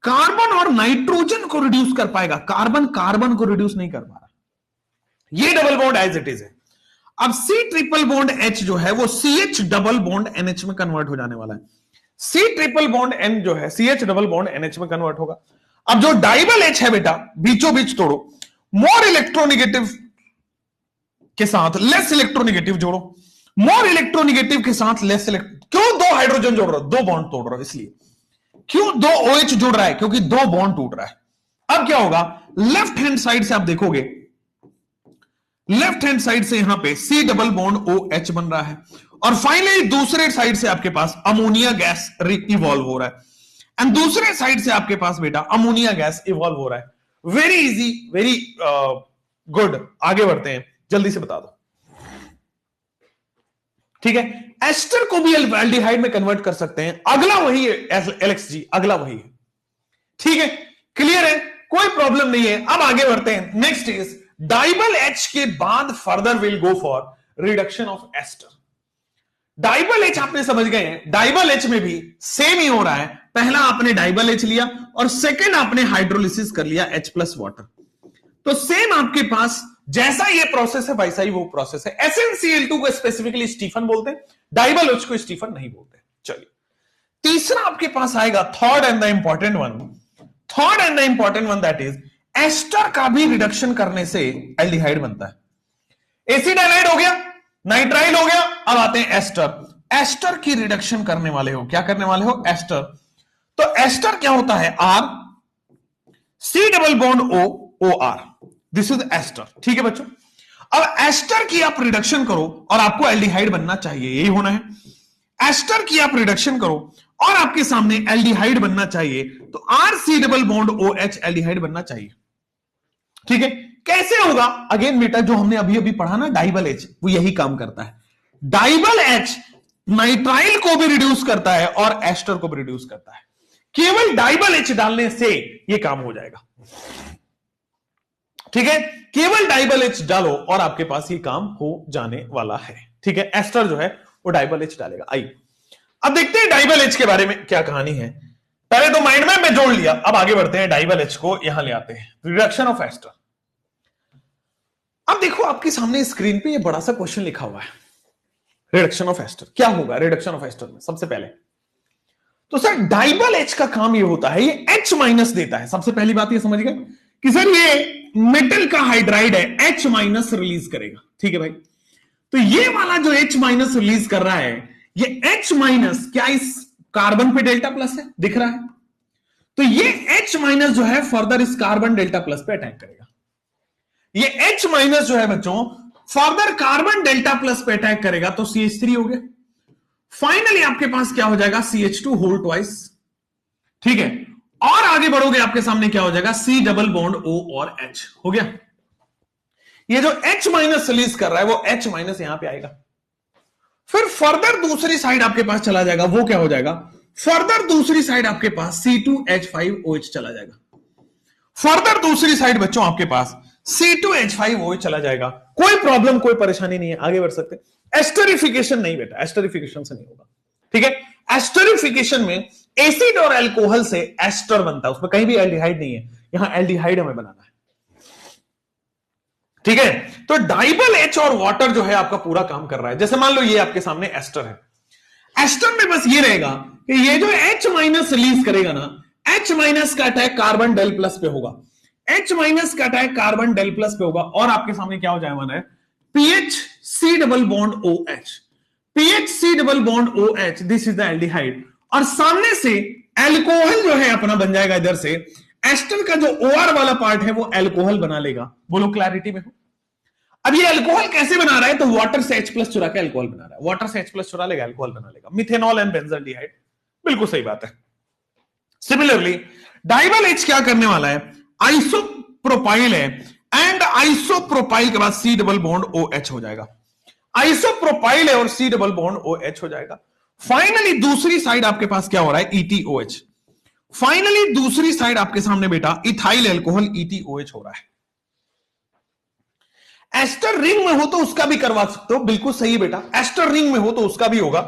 कार्बन और नाइट्रोजन को रिड्यूस कर पाएगा, कार्बन कार्बन को रिड्यूस नहीं कर पा रहा। ये double bond as it is है। अब C ट्रिपल बॉन्ड H जो है वो CH डबल बॉन्ड NH में कन्वर्ट हो जाने वाला है। C ट्रिपल बॉन्ड N जो है CH डबल बॉन्ड NH में कन्वर्ट होगा। अब जो डाइबल H है बेटा, बीचों बीच तोड़ो, मोर इलेक्ट्रोनेगेटिव के साथ लेस इलेक्ट्रोनेगेटिव जोड़ो, मोर इलेक्ट्रोनेगेटिव के साथ लेस क्यों दो हाइड्रोजन जोड़ रहे हो? दो बॉन्ड तोड़ रहे हो इसलिए। क्यों दो OH जुड़ रहा है? क्योंकि दो बॉन्ड टूट रहा है। अब क्या होगा? लेफ्ट हैंड साइड से आप देखोगे, लेफ्ट हैंड साइड से यहां पे C डबल बॉन्ड OH बन रहा है और फाइनली दूसरे साइड से आपके पास अमोनिया गैस इवॉल्व हो रहा है एंड दूसरे साइड से आपके पास बेटा अमोनिया गैस इवॉल्व हो रहा है। Very easy, very good. आगे बढ़ते हैं, जल्दी से बता दो। ठीक है, एस्टर को भी एल्डिहाइड में कन्वर्ट कर सकते हैं। अगला वही है LXG, अगला वही है। ठीक है, क्लियर है, कोई प्रॉब्लम नहीं है। अब आगे बढ़ते हैं। नेक्स्ट इज डाइबल H के बाद further will go for reduction of ester. DIBAL H आपने समझ गए हैं, डाइबल H में भी सेम ही हो रहा है। पहला आपने डाइबल H लिया और सेकंड आपने हाइड्रोलिसिस कर लिया H प्लस वाटर। तो सेम आपके पास जैसा ये प्रोसेस है वैसा ही वो प्रोसेस है। SnCl2 को स्पेसिफिकली स्टीफन बोलते हैं, डाइबल H को स्टीफन नहीं बोलते। चलिए तीसरा आपके पास आएगा, third and the important one, third and the important one that is ester का भी रिडक्शन करने से एल्डिहाइड बनता है। एसिडाइलाइड हो गया, नाइट्राइल हो गया, अब आते हैं एस्टर। एस्टर की रिडक्शन करने वाले हो, क्या करने वाले हो? एस्टर। तो एस्टर क्या होता है? R C double bond O OR, this is ester. ठीक है बच्चों, अब एस्टर की आप रिडक्शन करो और आपको एल्डिहाइड बनना चाहिए, यही होना है। एस्टर की आप रिडक्शन करो और आपके सामने एल्डिहाइड बनना चाहिए, तो RC double bond OH aldehyde बनना चाहिए। ठीक है, कैसे होगा? अगेन बेटा जो हमने अभी अभी पढ़ा ना डाइबल H, वो यही काम करता है। डाइबल H नाइट्राइल को भी रिड्यूस करता है और एस्टर को भी रिड्यूस करता है। केवल डाइबल एच डालने से यह काम हो जाएगा। ठीक है, केवल डाइबल एच डालो और आपके पास ये काम हो जाने वाला है। ठीक है, एस्टर जो है वो डाइबल एच डालेगा। आइए अब देखते हैं डाइबल एच के बारे में क्या कहानी है। पहले तो माइंड मैप में जोड़ लिया, अब आगे बढ़ते हैं, डाइबल एच को यहां ले आते हैं, रिडक्शन ऑफ एस्टर। अब देखो आपके सामने स्क्रीन पे ये बड़ा सा क्वेश्चन लिखा हुआ है, रिडक्शन ऑफ एस्टर। क्या होगा रिडक्शन ऑफ एस्टर में? सबसे पहले तो सर डाइबल एच का काम ये होता है, ये H माइनस देता है। सबसे पहली बात ये समझ गए कि सर ये मेटल का हाइड्राइड है, H माइनस रिलीज करेगा। ठीक है भाई, तो ये वाला जो H माइनस रिलीज कर रहा है, ये H माइनस क्या इस कार्बन पे डेल्टा प्लस है, दिख रहा है? तो ये H माइनस जो है फर्दर इस कार्बन डेल्टा प्लस पे अटैक करेगा। ये H माइनस जो है बच्चों फर्दर कार्बन डेल्टा प्लस पे अटैक करेगा, तो CH3 हो गया। फाइनली आपके पास क्या हो जाएगा? CH2 whole twice. ठीक है, और आगे बढ़ोगे आपके सामने क्या हो जाएगा? C डबल बॉन्ड O और H हो गया। ये जो H माइनस रिलीज कर रहा है वो H माइनस यहां पे आएगा। फिर फर्दर दूसरी साइड आपके पास चला जाएगा, वो क्या हो जाएगा? फर्दर दूसरी साइड आपके पास C2H5OH चला जाएगा। फर्दर दूसरी साइड बच्चों आपके पास C2H5OH चला जाएगा। कोई प्रॉब्लम, कोई परेशानी नहीं है, आगे बढ़ सकते। एस्टरिफिकेशन नहीं बेटा, एस्टरिफिकेशन से नहीं होगा। ठीक है, एस्टरिफिकेशन में एसिड और अल्कोहल से एस्टर बनता है, उसमें कहीं भी एल्डिहाइड नहीं है, यहां एल्डिहाइड हमें बनाना है। ठीक है, तो डाइबल एच और वाटर जो है आपका पूरा काम कर रहा है। जैसे मान लो ये आपके सामने एस्टर है, एस्टर में बस ये रहेगा कि ये जो H माइनस रिलीज करेगा ना, H माइनस का अटैक कार्बन डेल प्लस पे होगा, H माइनस का अटैक कार्बन डेल प्लस पे होगा, और आपके सामने क्या हो जाएगा? PHC double bond OH, PHC double bond OH, this is the aldehyde, और सामने से एल्कोहल जो है अपना बन जाएगा इधर से। एस्टर का जो OR वाला पार्ट है वो एल्कोहल बना लेगा। बोलो क्लैरिटी में हो? अब ये अल्कोहल कैसे बना रहा है? तो वाटर से H प्लस चुरा के अल्कोहल बना रहा है, वाटर से H प्लस चुरा लेगा, अल्कोहल बना लेगा, मिथेनॉल एंड बेंजल्डिहाइड। बिल्कुल सही बात है। सिमिलरली डाइबल H क्या करने वाला है? आइसोप्रोपाइल है, एंड आइसोप्रोपाइल के बाद C डबल बॉन्ड OH हो जाएगा। आइसोप्रोपाइल है और C डबल बॉन्ड OH हो जाएगा। फाइनली दूसरी साइड आपके पास क्या हो रहा है? ETOH। फाइनली दूसरी साइड आपके सामने बेटा इथाइल अल्कोहल ETOH हो रहा है। एस्टर रिंग में हो तो उसका भी करवा सकते हो, बिल्कुल सही बेटा, एस्टर रिंग में हो तो उसका भी होगा।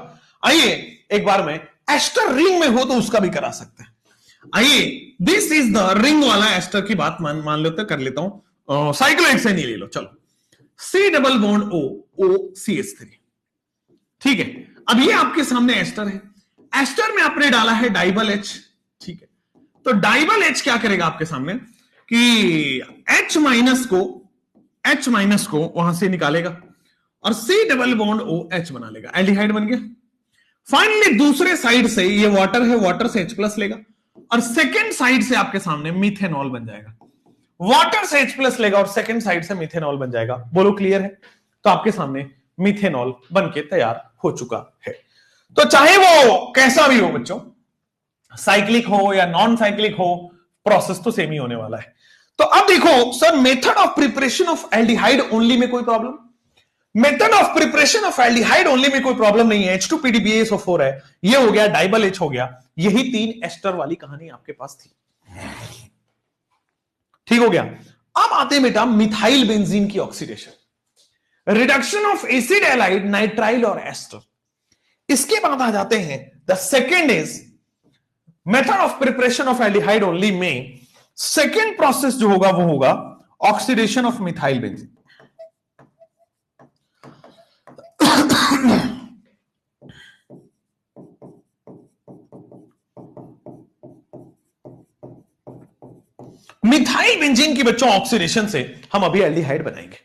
आइए एक बार में एस्टर रिंग में हो तो उसका भी करा सकते हैं। आइए, दिस इज द रिंग वाला एस्टर की बात मान लेते, कर लेता हूं, साइक्लोइड से नहीं ले लो, चलो C double bond O CH3। ठीक है, अब ये आपके सामने एस्टर है, एस्टर में आपने डाला है डाइबल H। ठीक है, तो डाइबल H क्या करेगा आपके सामने कि H माइनस को वहां से निकालेगा और C डबल बॉन्ड OH बना लेगा, एल्डिहाइड बन गया। फाइनली दूसरे साइड से ये वाटर है, वाटर से H प्लस लेगा और सेकेंड साइड से आपके सामने मिथेनॉल बन जाएगा। वाटर से H प्लस लेगा और सेकेंड साइड से मिथेनॉल बन जाएगा। बोलो क्लियर है? तो आपके सामने मिथेनॉल बन के तैयार हो चुका है। तो चाहे वो कैसा भी हो बच्चों, साइक्लिक हो या नॉन साइक्लिक हो, प्रोसेस तो सेम ही होने वाला है। तो अब देखो sir, method of preparation of aldehyde only में कोई problem? Method of preparation of aldehyde only में कोई प्रॉब्लम नहीं है। H2PDBaSO4 है, ये हो गया, डाइबल H हो गया, यही 3 एस्टर वाली कहानी आपके पास थी। ठीक हो गया। अब आते हैं बेटा मिथाइल बेंजीन की oxidation, reduction of acid allied, nitrile और एस्टर। इसके बाद आ जाते हैं the second is method of preparation of aldehyde only में सेकेंड प्रोसेस जो होगा वो होगा oxidation of methyl benzene. Methyl benzene की बच्चों ऑक्सीडेशन से हम अभी एल्डिहाइड बनाएंगे।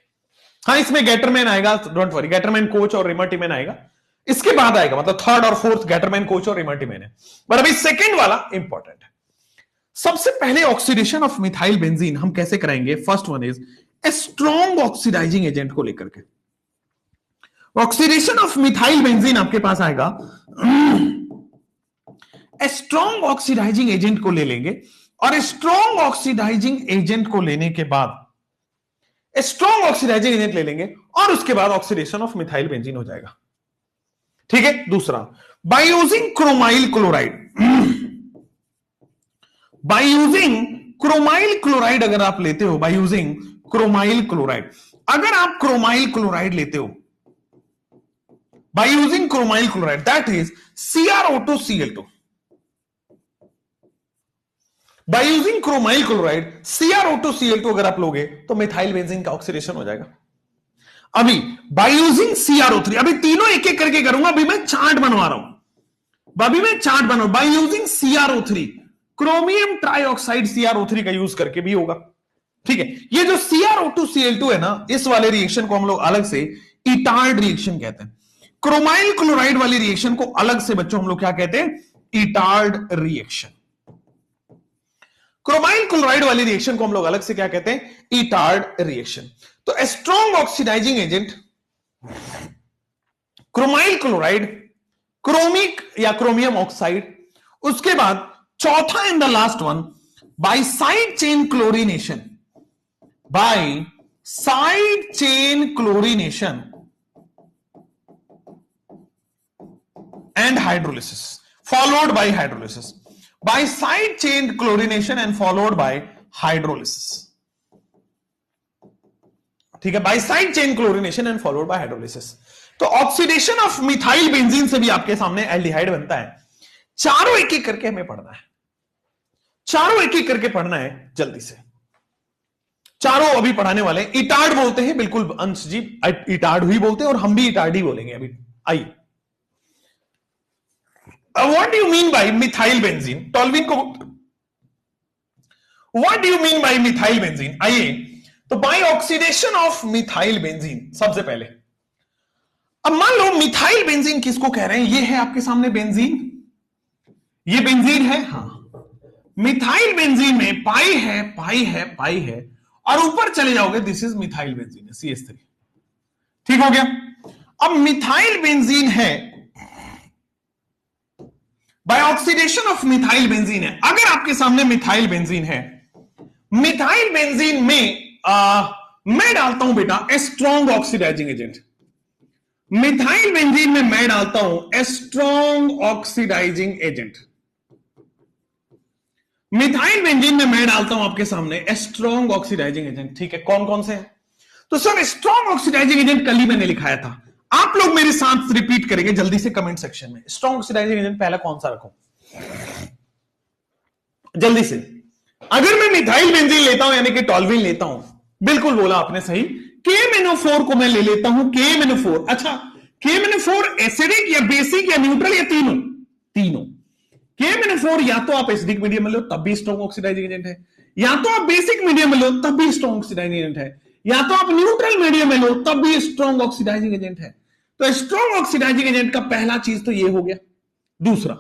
हाँ, इसमें गैटरमैन आएगा, डोंट वरी, गैटरमैन कोच और रिमर्टिमेन आएगा, इसके बाद आएगा, मतलब थर्ड और फोर्थ गैटरमैन कोच और रिमर्टिमेन है, पर अभी सेकेंड वाला इंपॉर्टेंट है। सबसे पहले ऑक्सीडेशन ऑफ मिथाइल बेंजीन हम कैसे कराएंगे? First one is a strong oxidising agent को लेकर के। ऑक्सीडेशन ऑफ मिथाइल बेंजीन आपके पास आएगा, ए स्ट्रॉन्ग ऑक्सीडाइजिंग एजेंट को ले लेंगे, और स्ट्रॉन्ग ऑक्सीडाइजिंग एजेंट को लेने के बाद स्ट्रॉन्ग ऑक्सीडाइजिंग एजेंट ले लेंगे और उसके बाद ऑक्सीडेशन ऑफ मिथाइल बेंजीन हो जाएगा। ठीक है। दूसरा, by using chromyl chloride, by using chromyl chloride अगर आप लेते हो, बाय यूजिंग क्रोमाइल क्लोराइड, अगर आप क्रोमाइल क्लोराइड लेते हो, by using chromyl chloride, that is CrO2Cl2, by using chromyl chloride CrO2Cl2 अगर आप लोगे तो मिथाइल बेंजीन का ऑक्सीडेशन हो जाएगा। अभी बाय यूजिंग CrO3, अभी तीनों एक एक करके करूंगा, अभी मैं चार्ट बनवा रहा हूं, अभी मैं चार्ट बनवा, by using CrO3, chromium trioxide CrO3 का यूज करके भी होगा। ठीक है, ये जो CrO2Cl2 है ना, इस वाले रिएक्शन को हम लोग अलग से इटार्ड रिएक्शन कहते हैं। क्रोमाइल क्लोराइड वाली रिएक्शन को अलग से बच्चों हम लोग क्या कहते हैं? Etard reaction. क्रोमाइल क्लोराइड वाली रिएक्शन को हम लोग अलग से क्या कहते हैं? Etard reaction. तो strong oxidising agent chromyl chloride, chromic या क्रोमियम ऑक्साइड, उसके बाद चौथा in the last one, by side chain chlorination, by side chain chlorination and hydrolysis followed by hydrolysis, by side chain chlorination and followed by hydrolysis। ठीक है, by side chain chlorination and followed by hydrolysis। तो oxidation of methyl benzene से भी आपके सामने aldehyde बनता है। चारों एक एक करके हमें पढ़ना है, चारों एक एक करके पढ़ना है जल्दी से। चारों अभी पढ़ाने वाले हैं। इटार्ड बोलते हैं, बिल्कुल अंश जी इटार्ड ही बोलते हैं, और हम भी इटार्ड ही बोलेंगे अभी। आइए, what do you mean by methyl benzene? टॉल्विन को what do you mean by methyl benzene? आइए, तो by oxidation of methyl benzene, सबसे पहले अब मान लो मिथाइल बेंजीन किसको कह रहे हैं? ये है आपके सामने बेंजीन, ये बेंजीन है, हाँ। मिथाइल बेंजीन में पाई है, पाई है, पाई है, और ऊपर चले जाओगे, this is methyl benzene, CH3। ठीक हो गया। अब मिथाइल बेंजीन है, by oxidation of methyl benzene है। अगर आपके सामने मिथाइल बेंजीन है, मिथाइल बेंजीन में मैं डालता हूं बेटा strong oxidising agent, methyl benzene में मैं डालता हूं strong oxidising agent, methyl benzene में मैं डालता हूं आपके सामने स्ट्रॉन्ग ऑक्सीडाइजिंग एजेंट। ठीक है, कौन कौन से हैं? तो सर स्ट्रॉन्ग ऑक्सीडाइजिंग एजेंट कल ही मैंने लिखाया था, आप लोग मेरे साथ रिपीट करेंगे जल्दी से कमेंट सेक्शन में। स्ट्रॉन्ग ऑक्सीडाइजिंग एजेंट पहला कौन सा रखूं जल्दी से? अगर मैं मिथाइल बेंजीन लेता हूं यानी कि टॉल्विन लेता हूं, बिल्कुल बोला आपने सही, KMnO4 को मैं ले लेता हूं, KMnO4। अच्छा, KMnO4 एसिडिक या बेसिक या न्यूट्रल या तीनों? तीनों। KMnO4 या तो आप एसिडिक मीडियम में लो तब भी स्ट्रॉन्ग ऑक्सीडाइजिंग एजेंट है, या तो आप बेसिक मीडियम में लो तब भी स्ट्रॉन्ग ऑक्सीडाइजिंग एजेंट है, या तो आप न्यूट्रल मीडियम में लो तब भी स्ट्रॉन्ग ऑक्सीडाइजिंग एजेंट है। तो स्ट्रॉन्ग ऑक्सीडाइजिंग एजेंट का पहला चीज तो ये हो गया। दूसरा,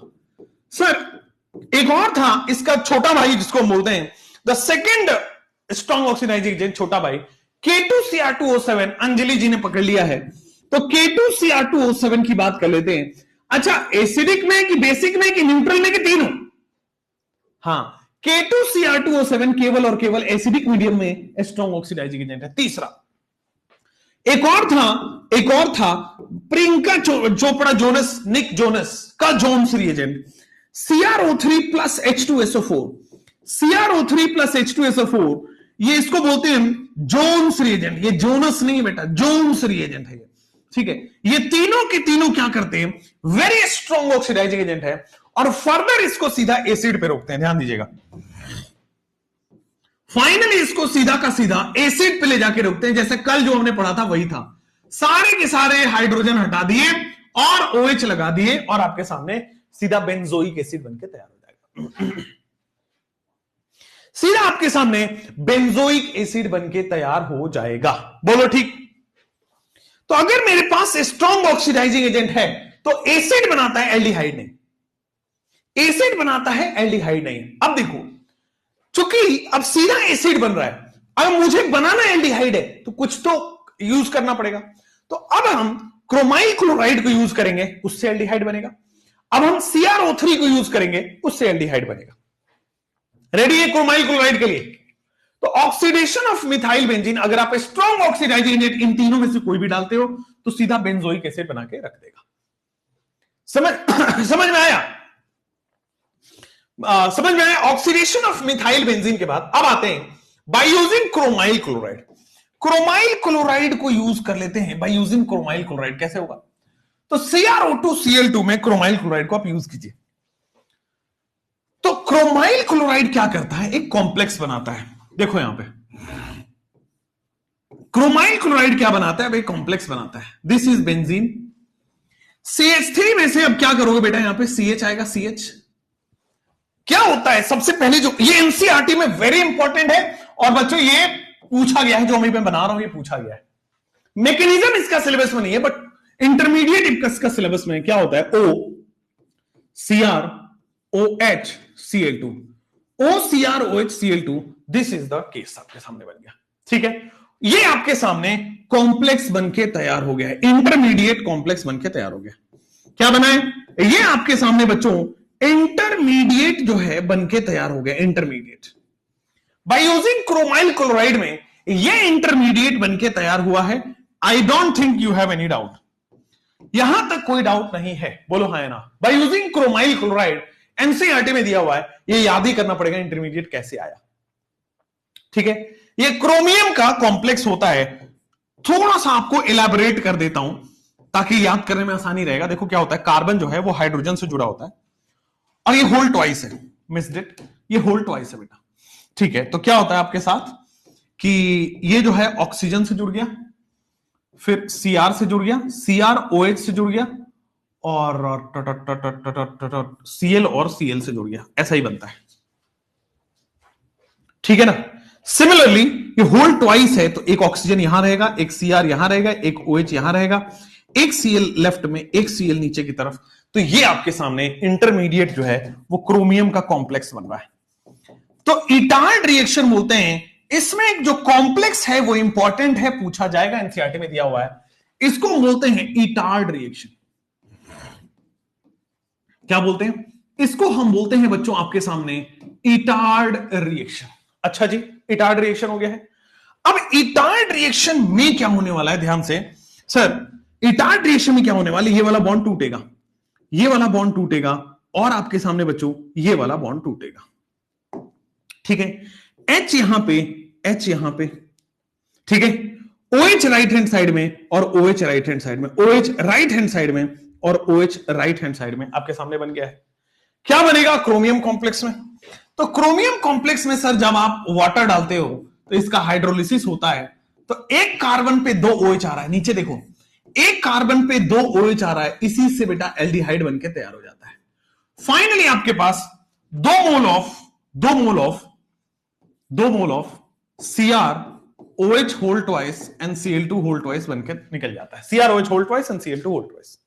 सर एक और था, इसका छोटा भाई जिसको हम बोलते हैं the second strong oxidising agent, छोटा भाई K2Cr2O7। अंजलि जी ने पकड़ लिया है, तो K2Cr2O7 की बात कर लेते हैं। अच्छा, एसिडिक में कि बेसिक में कि न्यूट्रल में कि तीनों? हाँ, K2Cr2O7 केवल और केवल एसिडिक मीडियम में स्ट्रॉन्ग ऑक्सीडाइजिंग एजेंट है। तीसरा, एक और था Priyanka Chopra Jonas, Nick Jonas का Jones reagent, CrO3 plus H2SO4, CrO3 plus H2SO4, ये इसको बोलते हैं जोन्स रिएजेंट। ये जोनस नहीं है बेटा, जोन्स रिएजेंट है ये। ठीक है, ये तीनों के तीनों क्या करते हैं? वेरी स्ट्रॉन्ग ऑक्सीडाइजिंग एजेंट है, और फर्दर इसको सीधा एसिड पे रोकते हैं। ध्यान दीजिएगा, फाइनली इसको सीधा का सीधा एसिड पे ले जाके रोकते हैं। जैसे कल जो हमने पढ़ा था वही था, सारे के सारे हाइड्रोजन हटा दिए और OH लगा दिए, और आपके सामने सीधा बेंजोइक एसिड बनके तैयार हो जाएगा। सीधा आपके सामने बेंजोइक एसिड बनके तैयार हो जाएगा। बोलो ठीक। तो अगर मेरे पास स्ट्रॉन्ग ऑक्सीडाइजिंग एजेंट है तो एसिड बनाता है, एल्डिहाइड नहीं, एसिड बनाता है, एल्डिहाइड नहीं। अब देखो, चूंकि अब सीधा एसिड बन रहा है, अगर मुझे बनाना एल्डिहाइड है तो कुछ तो यूज करना पड़ेगा। तो अब हम क्रोमाइल क्लोराइड को यूज करेंगे, उससे एल्डिहाइड बनेगा। अब हम CrO3 को यूज करेंगे, उससे एल्डिहाइड बनेगा। रेडी है क्रोमाइल क्लोराइड के लिए? तो ऑक्सीडेशन ऑफ मिथाइल बेंजीन, अगर आप स्ट्रॉन्ग ऑक्सीडाइजिंग एजेंट इन तीनों में से कोई भी डालते हो तो सीधा बेंजोइक एसिड बना के रख देगा। समझ समझ में आया? समझ में आया? ऑक्सीडेशन ऑफ मिथाइल बेंजीन के बाद अब आते हैं by using chromyl chloride. Chromyl chloride को यूज कर लेते हैं बाय यूजिंग क्रोमाइल क्लोराइड। कैसे होगा? तो CrO2Cl2 में क्रोमाइल क्लोराइड को आप यूज कीजिए। तो क्रोमाइल क्लोराइड क्या करता है? एक कॉम्प्लेक्स बनाता है। देखो यहां पे क्रोमाइल क्लोराइड क्या बनाता है? एक कॉम्प्लेक्स बनाता है। This is benzene. CH3 में से अब क्या करोगे बेटा? यहां पे CH आएगा। CH क्या होता है? सबसे पहले जो ये एनसीईआरटी में वेरी इंपॉर्टेंट है और बच्चों ये पूछा गया है, जो मैं बना रहा हूं ये पूछा गया है। मैकेनिज्म इसका सिलेबस में नहीं है बट इंटरमीडिएट इसका सिलेबस में क्या होता है? OCrOHCl2 OCrOHCl2 this is the case आपके सामने बन गया। ठीक है, ये आपके सामने कॉम्प्लेक्स बनके तैयार हो गया है। इंटरमीडिएट कॉम्प्लेक्स बनके तैयार हो गया। क्या बना है? ये आपके सामने बच्चों इंटरमीडिएट जो है बनके तैयार हो गया। Intermediate by using chromyl chloride में ये इंटरमीडिएट बनके तैयार हुआ है। I don't think you have any doubt. यहां तक कोई डाउट नहीं है? बोलो हाँ या ना। By using chromyl chloride NCERT में दिया हुआ है, ये याद ही करना पड़ेगा इंटरमीडिएट कैसे आया। ठीक है, ये क्रोमियम का कॉम्प्लेक्स होता है। थोड़ा सा आपको इलैबोरेट कर देता हूं ताकि याद करने में आसानी रहेगा। देखो क्या होता है, कार्बन जो है वो हाइड्रोजन से जुड़ा होता है और ये होल ट्वाइस है। मिस्ड इट, ये होल ट्वाइस है बेटा। ठीक है, तो क्या होता है आपके साथ कि ये जो है ऑक्सीजन से जुड़ गया, फिर Cr से जुड़ गया, CrOH से जुड़ गया और Cl और Cl से जुड़ गया। ऐसा ही बनता है। ठीक है ना। सिमिलरली ये होल ट्वाइस है तो एक ऑक्सीजन यहां रहेगा, एक Cr यहां रहेगा, एक OH यहां रहेगा, एक Cl लेफ्ट में, एक Cl नीचे की तरफ। तो ये आपके सामने इंटरमीडिएट जो है वो क्रोमियम का कॉम्प्लेक्स बन रहा है। तो इटार्ड रिएक्शन बोलते हैं। इसमें जो कॉम्प्लेक्स है वो इंपॉर्टेंट है, पूछा जाएगा, एनसीईआरटी में दिया हुआ है। इसको बोलते हैं इटार्ड रिएक्शन। क्या बोलते हैं इसको? हम बोलते हैं बच्चों आपके सामने इटार्ड रिएक्शन। अच्छा जी, इटार्ड रिएक्शन हो गया है। अब इटार्ड रिएक्शन में क्या होने वाला है? ध्यान से सर, इटार्ड रिएक्शन में क्या होने वाला है? ये वाला बॉन्ड टूटेगा, ये वाला बॉन्ड टूटेगा और आपके सामने बच्चों ये वाला बॉन्ड टूटेगा। ठीक है, H यहां पे, H यहां पे। ठीक है, OH राइट हैंड साइड में और OH राइट हैंड साइड में, OH राइट हैंड साइड में और OH राइट हैंड साइड में आपके सामने बन गया है। क्या बनेगा क्रोमियम कॉम्प्लेक्स में? तो क्रोमियम कॉम्प्लेक्स में सर जब आप वाटर डालते हो तो इसका हाइड्रोलिसिस होता है। तो एक कार्बन पे 2 OH आ रहा है। नीचे देखो, एक कार्बन पे 2 OH आ रहा है, इसी से बेटा एल्डिहाइड बनके तैयार हो जाता है। फाइनली आपके पास 2 mole of CrOH whole twice and Cl2 whole twice बनके निकल जाता है। CrOH whole twice and Cl2 whole twice.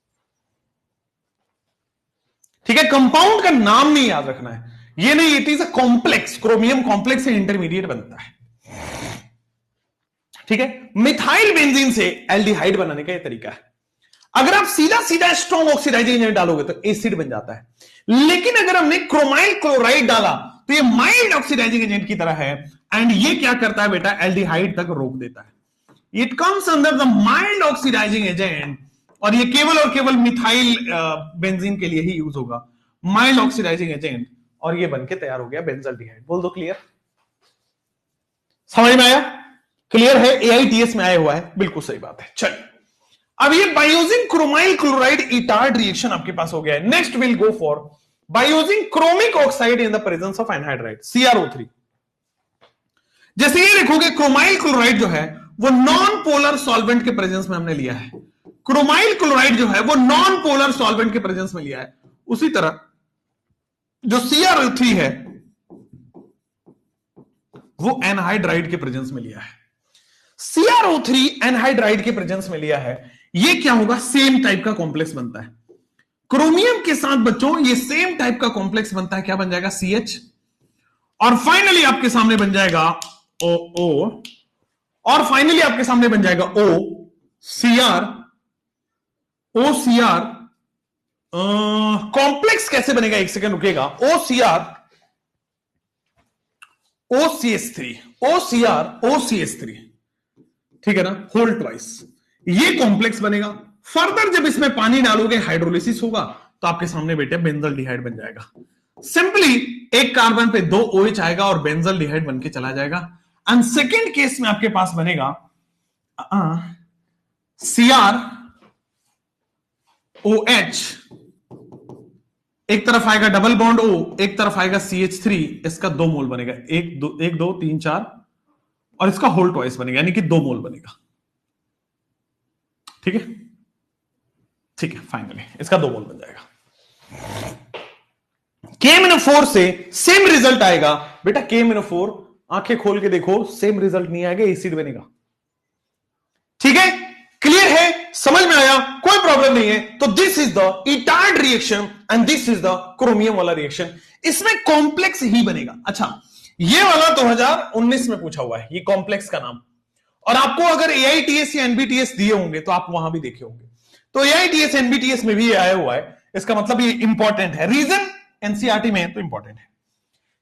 ठीक है, कंपाउंड का नाम नहीं याद रखना है, ये नहीं, it is a complex. Chromium complex से इंटरमीडिएट बनता है। ठीक है, मिथाइल बेंजीन से एल्डिहाइड बनाने का यह तरीका है। अगर आप सीधा सीधा स्ट्रॉन्ग ऑक्सीडाइजिंग एजेंट डालोगे तो एसिड बन जाता है, लेकिन अगर हमने क्रोमाइल क्लोराइड डाला तो ये माइल्ड ऑक्सीडाइजिंग एजेंट की तरह है एंड ये क्या करता है बेटा? एल्डिहाइड तक रोक देता है। It comes under the mild oxidising agent और ये केवल और केवल मिथाइल बेंजीन के लिए ही यूज होगा, माइल्ड ऑक्सीडाइजिंग एजेंट, और ये बनके तैयार हो गया बेंजल्डिहाइड। बोल दो क्लियर? समझ में आया? क्लियर है? AITS में आया हुआ है, बिल्कुल सही बात है। चलिए, अब ये by using chromyl chloride Etard reaction आपके पास हो गया है। Next will go for by using chromic oxide in the presence of anhydride CrO3। जैसे ये देखोगे क्रोमाइल क्लोराइड जो है वो नॉन पोलर सॉल्वेंट के प्रेजेंस में हमने लिया है। क्रोमाइल क्लोराइड जो है वो नॉन पोलर सॉल्वेंट के प्रेजेंस में लिया है। उसी तरह जो CrO3 है वो एनहाइड्राइड के प्रेजेंस में लिया है। CrO3 एनहाइड्राइड के प्रेजेंस में लिया है। ये क्या होगा? सेम टाइप का कॉम्प्लेक्स बनता है। क्रोमियम के साथ बच्चों ये सेम टाइप का कॉम्प्लेक्स बनता है। क्या बन जाएगा? CH, और फाइनली आपके सामने बन जाएगा OO, और फाइनली आपके सामने बन जाएगा OCr। कॉम्प्लेक्स कैसे बनेगा? एक सेकंड रुकेगा। OCR/OCS3 ठीक है ना, होल ट्वाइस, ये कॉम्प्लेक्स बनेगा। फर्दर जब इसमें पानी डालोगे हाइड्रोलिसिस होगा तो आपके सामने बेटे बेंजल डिहाइड बन जाएगा। सिंपली एक कार्बन पे 2 OH आएगा और बेंजल डिहाइड बन के चला जाएगा। एंड सेकेंड केस में आपके पास बनेगा CrOH, एक तरफ आएगा डबल बॉन्ड O, एक तरफ आएगा CH3, इसका 2 मोल बनेगा, 1 2 3 4 और इसका होल ट्वाइस बनेगा, यानी कि 2 मोल बनेगा। ठीक है, ठीक है, फाइनली इसका 2 मोल बन जाएगा। KMnO4 से सेम रिजल्ट आएगा बेटा। KMnO4 आंखें खोल के देखो, सेम रिजल्ट नहीं आएगा, एसिड बनेगा। ठीक है, क्लियर है, समझ में आया, कोई प्रॉब्लम नहीं है। तो this is the Etard reaction and this is the chromium वाला रिएक्शन। इसमें कॉम्प्लेक्स ही बनेगा। अच्छा, ये वाला 2019 में पूछा हुआ है, ये कॉम्प्लेक्स का नाम। और आपको अगर AITS या NBTS दिए होंगे तो आप वहां भी देखे होंगे। तो AITS NBTS में भी ये आया हुआ है, इसका मतलब ये इंपॉर्टेंट है। रीजन NCERT में है तो इंपॉर्टेंट है।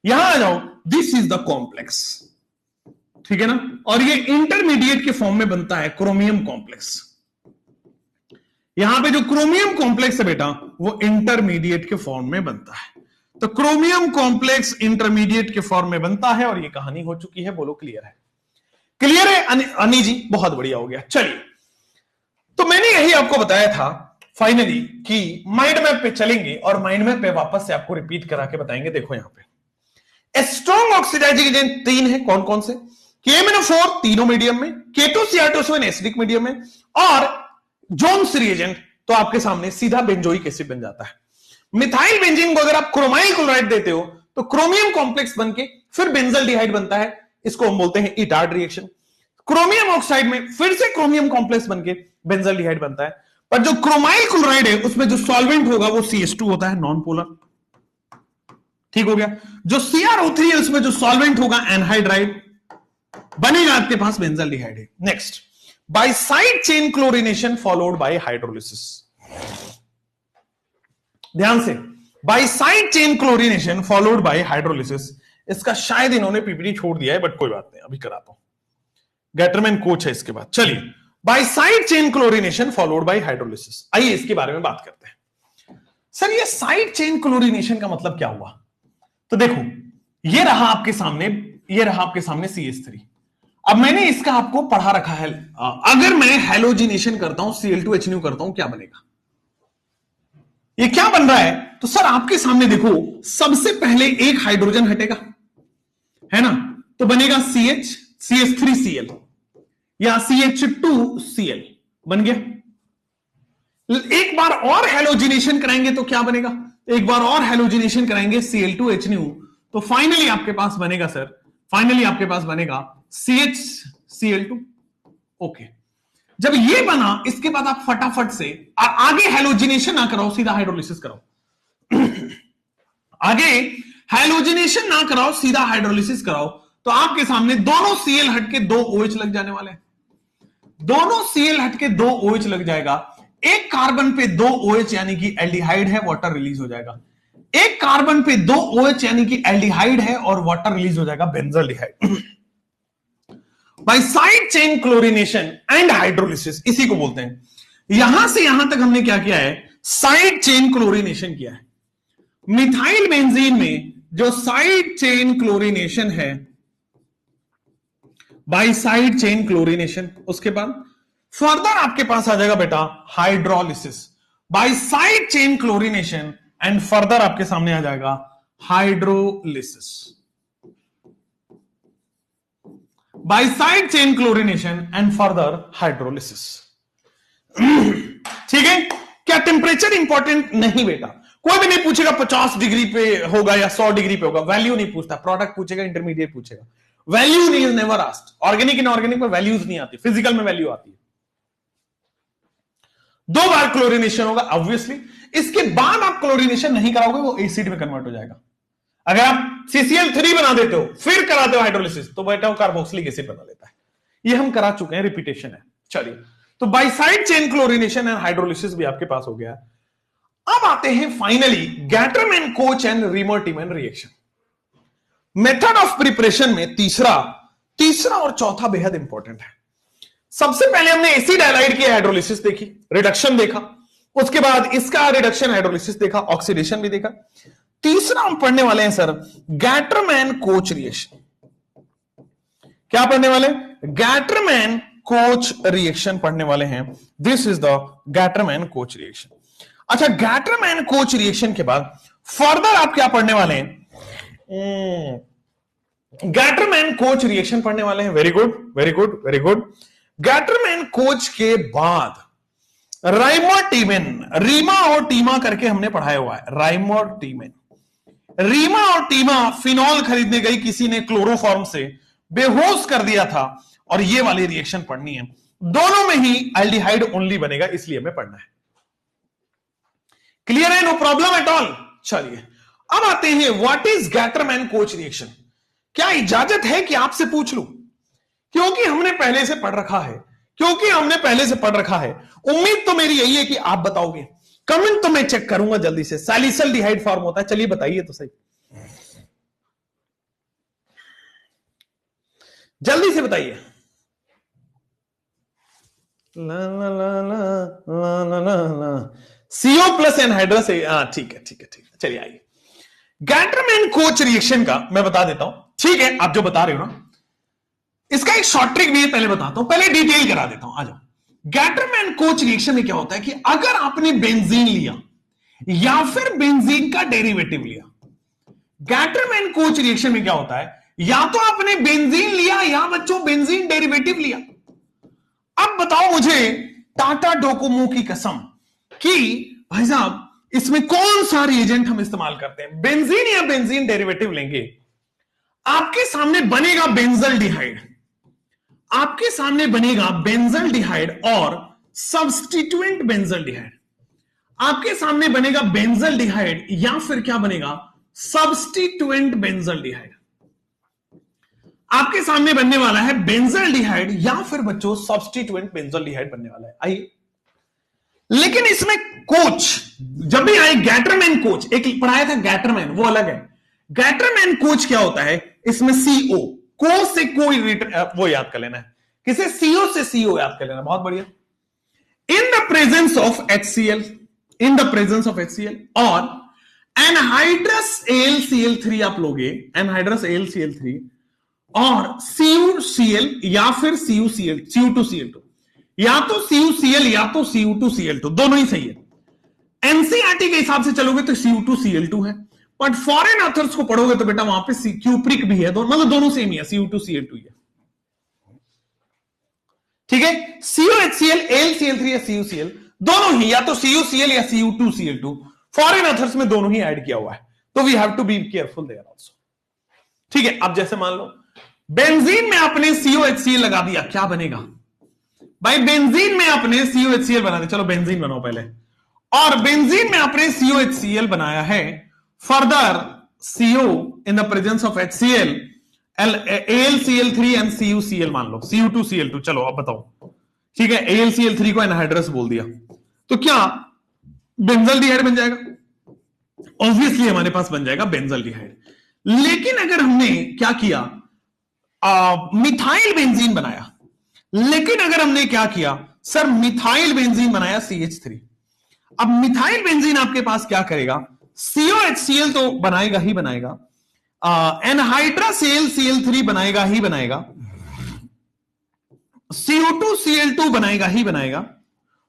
यहां आ जाओ, दिस इज द कॉम्प्लेक्स, ठीक है ना, और ये इंटरमीडिएट के फॉर्म में बनता है, क्रोमियम कॉम्प्लेक्स। यहां पे जो क्रोमियम कॉम्प्लेक्स है बेटा, वो इंटरमीडिएट के फॉर्म में बनता है। तो क्रोमियम कॉम्प्लेक्स इंटरमीडिएट के फॉर्म में बनता है और ये कहानी हो चुकी है। बोलो क्लियर है? क्लियर है अनी जी? बहुत बढ़िया हो गया। चलिए, तो मैंने यही आपको बताया था फाइनली कि माइंड मैप पे चलेंगे और माइंड मैप पे वापस से आपको रिपीट करा के बताएंगे। देखो यहां पे स्ट्रॉन्ग ऑक्सीडाइजिंग एजेंट 3 है, कौन कौन से? KMnO4 तीनों मीडियम में, K2Cr2SO4 एसिडिक मीडियम में, और जोन्स रिएजेंट तो आपके सामने सीधा बेंजोइक एसिड बन जाता है। मिथाइल बेंजीन को अगर आप क्रोमाइल क्लोराइड देते हो तो क्रोमियम कॉम्प्लेक्स बनके फिर बेंजल डिहाइड बनता है, इसको हम बोलते हैं इटार्ड रिएक्शन। क्रोमियम ऑक्साइड में फिर से क्रोमियम कॉम्प्लेक्स बनके बेंजल डिहाइड बनता है। पर जो क्रोमाइल क्लोराइड है उसमें जो सॉल्वेंट होगा वो CH2 होता है, नॉन पोलर। ठीक हो गया। जो CrO3 है उसमें जो सॉल्वेंट होगा एनहाइड्राइड बनेगा, आपके पास बेंजल डिहाइड है। Next, bye side chain chlorination followed by hydrolysis. ध्यान से, bye side chain chlorination followed by hydrolysis. इसका शायद इन्होंने पीपीटी छोड़ दिया है, बट कोई बात नहीं, अभी कराता हूं। गैटरमैन कोच है इसके बाद। चलिए, bye side chain chlorination followed by hydrolysis, आइए इसके बारे में बात करते हैं। सर, ये साइड चेन क्लोरीनेशन का मतलब क्या हुआ? तो देखो, ये रहा आपके सामने, ये रहा आपके सामने CH3। अब मैंने इसका आपको पढ़ा रखा है, अगर मैं हैलोजिनेशन करता हूं, Cl2H करता हूं, क्या बनेगा? ये क्या बन रहा है? तो सर आपके सामने देखो, सबसे पहले एक हाइड्रोजन हटेगा, है ना, तो बनेगा CH3Cl या CH2Cl बन गया। एक बार और हैलोजिनेशन कराएंगे तो क्या बनेगा? एक बार और हैलोजिनेशन कराएंगे Cl2H तो फाइनली आपके पास बनेगा सर, फाइनली आपके पास बनेगा CHCl2। ओके, जब ये बना, इसके बाद आप फटाफट से आगे हैलोजिनेशन ना कराओ, सीधा हाइड्रोलिसिस कराओ। आगे हैलोजिनेशन ना कराओ, सीधा हाइड्रोलिसिस कराओ, तो आपके सामने दोनों Cl हटके 2 OH लग जाने वाले हैं। दोनों Cl हटके 2 OH लग जाएगा। एक कार्बन पे 2 OH यानी कि एल्डिहाइड है, वाटर रिलीज हो जाएगा। एक कार्बन पे 2 OH यानी कि एल्डिहाइड है और वाटर रिलीज हो जाएगा, benzaldehyde. By side chain chlorination and hydrolysis, इसी को बोलते हैं। यहां से यहां तक हमने क्या किया है? साइड चेन क्लोरीनेशन किया है। मिथाइल बेंजीन में जो साइड चेन क्लोरीनेशन है, बाय साइड चेन क्लोरीनेशन, उसके बाद फर्दर आपके पास आ जाएगा बेटा hydrolysis. Bye side chain chlorination and further आपके सामने आ जाएगा hydrolysis. Bye side chain chlorination and further hydrolysis. ठीक है? क्या टेम्परेचर इंपॉर्टेंट? नहीं बेटा, कोई भी नहीं पूछेगा 50 डिग्री पे होगा या 100 डिग्री पे होगा, वैल्यू नहीं पूछता। प्रोडक्ट पूछेगा, इंटरमीडिएट पूछेगा, वैल्यू नहीं, is never asked. Organic inorganic में वैल्यूज नहीं आती, फिजिकल में वैल्यू आती है। 2 बार क्लोरीनेशन होगा ऑब्वियसली, इसके बाद आप क्लोरीनेशन नहीं कराओगे, वो एसिड में कन्वर्ट हो जाएगा। अगर आप CCl3 बना देते हो फिर कराते हो हाइड्रोलिसिस, तो बेटा वो कार्बोक्सिलिक एसिड बना लेता है। ये हम करा चुके हैं, रिपीटेशन है। चलिए, तो by side chain chlorination and hydrolysis भी आपके पास हो गया। अब आते हैं finally Gattermann Koch and Reimer Tiemann reaction. Method of preparation में तीसरा और चौथा बेहद इंपॉर्टेंट है। सबसे पहले हमने एसिड हैलाइड की हाइड्रोलिसिस देखी, रिडक्शन देखा। उसके बाद इसका रिडक्शन हाइड्रोलिसिस देखा, ऑक्सीडेशन भी देखा। तीसरा हम पढ़ने वाले हैं सर गैटरमैन कोच रिएक्शन। क्या पढ़ने वाले? गैटरमैन कोच रिएक्शन पढ़ने वाले हैं। This is the Gattermann Koch reaction. अच्छा, गैटरमैन कोच रिएक्शन के बाद फर्दर आप क्या पढ़ने वाले हैं? गैटरमैन कोच रिएक्शन पढ़ने वाले हैं। Very good, very good, very good. Gattermann coach के बाद राइमोटिमेन, रीमा और टीमा करके हमने पढ़ाया हुआ है। राइमोटिमेन, रीमा और टीमा फिनॉल खरीदने गई, किसी ने क्लोरोफॉर्म से बेहोश कर दिया था, और ये वाली रिएक्शन पढ़नी है। दोनों में ही एल्डिहाइड ओनली बनेगा, इसलिए हमें पढ़ना है। क्लियर है? No problem at all. चलिए अब आते हैं what is Gattermann Koch reaction. क्या इजाजत है कि आपसे पूछ लूं? क्योंकि हमने पहले से पढ़ रखा है, क्योंकि हमने पहले से पढ़ रखा है, उम्मीद तो मेरी यही है कि आप बताओगे। कमेंट तो मैं चेक करूंगा जल्दी से। सैलिसल्डिहाइड फॉर्म होता है, चलिए बताइए तो सही, जल्दी से बताइए। ला ला ला ला ला ला ला CO प्लस एनहाइड्रस। ठीक है, ठीक है, ठीक है। चलिए आइए, गैटरमैन कोच रिएक्शन का मैं बता देता हूं। ठीक है, आप जो बता रहे हो ना, इसका एक शॉर्ट ट्रिक भी है, पहले बताता हूं, पहले डिटेल करा देता हूं। आ जाओ। गैटरमैन कोच रिएक्शन में क्या होता है कि अगर आपने बेंजीन लिया या फिर बेंजीन का डेरिवेटिव लिया, गैटरमैन कोच रिएक्शन में क्या होता है, या तो आपने बेंजीन लिया या बच्चों बेंजीन डेरिवेटिव लिया। अब बताओ मुझे टाटा डोकोमो की कसम कि भाई साहब इसमें कौन सा रिएजेंट हम इस्तेमाल करते हैं, बेंजीन या बेंजीन डेरिवेटिव लेंगे। आपके सामने बनेगा बेंजल्डिहाइड, आपके सामने बनेगा बेंजल्डिहाइड और सब्स्टिट्यूएंट बेंजल्डिहाइड। आपके सामने बनेगा बेंजल्डिहाइड या फिर क्या बनेगा, सब्स्टिट्यूएंट बेंजल्डिहाइड। आपके सामने बनने वाला है बेंजल्डिहाइड या फिर बच्चों सब्स्टिट्यूएंट बेंजल्डिहाइड बनने वाला है। आइए, लेकिन इसमें कोच जब भी आए, गैटरमैन कोच एक पढ़ाया था, गैटरमैन वो अलग है। गैटरमैन कोच क्या होता है, इसमें CO, को से कोई वो याद कर लेना है, किसे CO से CO याद कर लेना, बहुत बढ़िया। इन the presence of HCl, in the presence of HCl और एनहाइड्रस AlCl3 आप लोगे, एनहाइड्रस AlCl3 और CuCl या फिर CuCl, Cu2Cl2, या तो CuCl या तो Cu2Cl2, दोनों ही सही है। एनसीईआरटी के हिसाब से चलोगे तो Cu2Cl2 है, बट फॉरेन ऑथर्स को पढ़ोगे तो बेटा वहां पे क्यूप्रिक भी है, मतलब दोनों सेम ही है, Cu2Cl2 है। ठीक है, CuHCl, AlCl3 या CuCl दोनों ही, या तो CuCl या Cu2Cl2, फॉरेन ऑथर्स में दोनों ही ऐड किया हुआ है, तो we have to be careful there also. ठीक है, अब जैसे मान लो बेंजीन में आपने COHCl लगा दिया, क्या बनेगा भाई, बेंजीन में आपने COHCl बना दिया, चलो बेंजीन बनाओ पहले, और बेंजीन में आपने COHCl बनाया है, further CO in the presence of HCl, AlCl3 and CuCl मान लो, Cu2Cl2, चलो अब बताओ। ठीक है, AlCl3 को एनहाइड्रस बोल दिया, तो क्या बेंजल्डिहाइड बन जाएगा, ऑब्वियसली हमारे पास बन जाएगा बेंजल्डिहाइड। लेकिन अगर हमने क्या किया, मिथाइल बेंजीन बनाया, लेकिन अगर हमने क्या किया सर, मिथाइल बेंजीन बनाया CH3, अब मिथाइल बेंजीन आपके पास क्या करेगा, COHCl तो बनाएगा ही बनाएगा, एनहाइड्रस AlCl3 बनाएगा ही बनाएगा, Cu2Cl2 बनाएगा ही बनाएगा।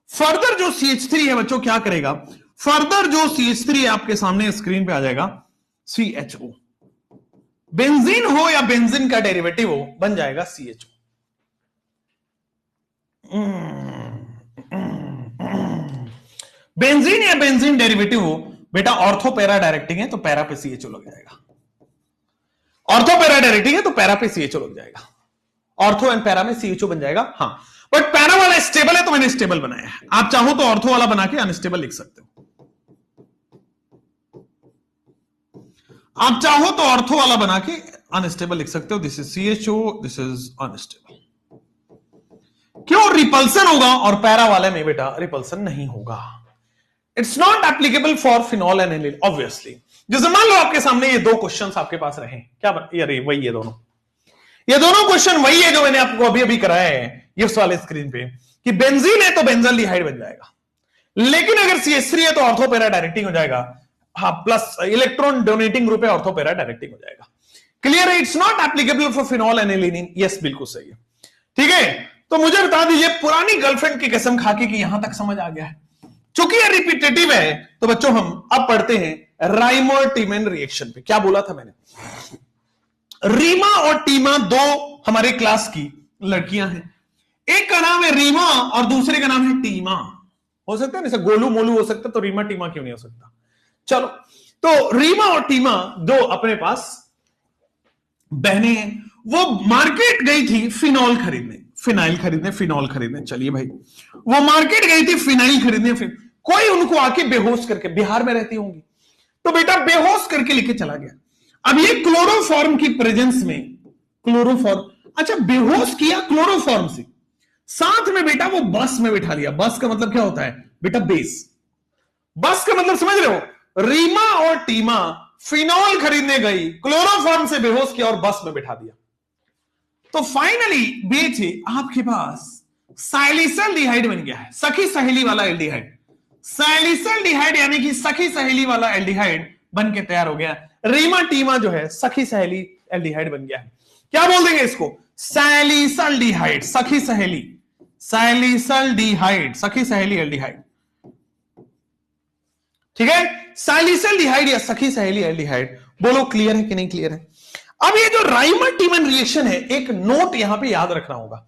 फर्दर जो CH3 है बच्चों क्या करेगा, फर्दर जो CH3 है आपके सामने स्क्रीन पे आ जाएगा CHO, बेंजीन हो या बेंजीन का डेरिवेटिव हो बन जाएगा CHO। बेंजीन या बेंजीन डेरिवेटिव हो बेटा, ऑर्थो पैरा डायरेक्टिंग है तो पैरा पे CHO लग जाएगा, ऑर्थो पैरा डायरेक्टिंग है तो पैरा पे CHO लग जाएगा, ऑर्थो एंड पैरा में CHO बन जाएगा। हाँ, बट पैरा वाला स्टेबल है तो मैंने स्टेबल बनाया है, आप चाहो तो ऑर्थो वाला बना के अनस्टेबल लिख सकते हो, आप चाहो तो ऑर्थो वाला बना के अनस्टेबल लिख सकते हो, this is CHO, this is unstable. क्यों, रिपल्सन होगा और पैरा वाले में बेटा रिपल्सन नहीं होगा। It's not applicable for phenol and aniline obviously. जैसे मान लो आपके सामने ये दो क्वेश्चंस आपके पास रहे, क्या अरे वही ये दोनों क्वेश्चन वही है जो मैंने आपको अभी अभी कराया है ये वाले स्क्रीन पे, कि बेंजीन है तो बेंजल्डिहाइड बन जाएगा, लेकिन अगर CH3 है तो ऑर्थो पैरा डायरेक्टिंग हो जाएगा, हाँ, प्लस इलेक्ट्रॉन डोनेटिंग ग्रुप है, ऑर्थो पैरा डायरेक्टिंग हो जाएगा। क्लियर है? It's not applicable for phenol and alanine. Yes, बिल्कुल सही है। ठीक है, तो मुझे बता दीजिए पुरानी गर्लफ्रेंड की कसम खाके कि यहां तक समझ आ गया है। चूंकि ये रिपीटेटिव है तो बच्चों हम अब पढ़ते हैं राइमर टीमन रिएक्शन पे। क्या बोला था मैंने? रीमा और टीमा दो हमारे क्लास की लड़कियां हैं। एक का नाम है रीमा और दूसरे का नाम है टीमा। हो सकता है जैसे गोलू मोलू हो सकता, तो रीमा टीमा क्यों नहीं हो सकता? चलो, तो रीमा और टीमा दो अपने पास बहनें हैं। वो मार्केट गई थी फिनॉल खरीदने, फिनॉल खरीदने। चलिए भाई, वो मार्केट गई थी फिनाइल खरीदने। फिर कोई उनको आके बेहोश करके, बिहार में रहती होंगी, तो बेटा बेहोश करके लेके चला गया। अब ये क्लोरोफॉर्म की प्रेजेंस में, क्लोरोफॉर्म, अच्छा बेहोश किया क्लोरोफॉर्म से, साथ में बेटा वो बस में बिठा लिया। बस का मतलब क्या होता है बेटा? बेस। बस का मतलब समझ रहे हो? रीमा और टीमा फिनॉल खरीदने गई, क्लोरोफॉर्म से बेहोश किया और बस में बिठा दिया। तो फाइनली बेचे आपके पास सैलिसल्डिहाइड बन गया है, सखी सहेली वाला एल्डिहाइड। सैलिसल्डिहाइड यानी कि सखी सहेली वाला एल्डिहाइड बन के तैयार हो गया। रीमा टीमा जो है सखी सहेली एल्डिहाइड बन गया है। क्या बोल देंगे इसको? सैलिसल्डिहाइड, सखी सहेली, सैलिसल्डिहाइड, सखी सहेली एल्डिहाइड। ठीक है, सैलिसल्डिहाइड या सखी सहेली एल्डिहाइड। बोलो क्लियर है कि नहीं क्लियर है? अब ये जो राइमर टीमन रिएक्शन है, एक नोट यहां पे याद रखना होगा।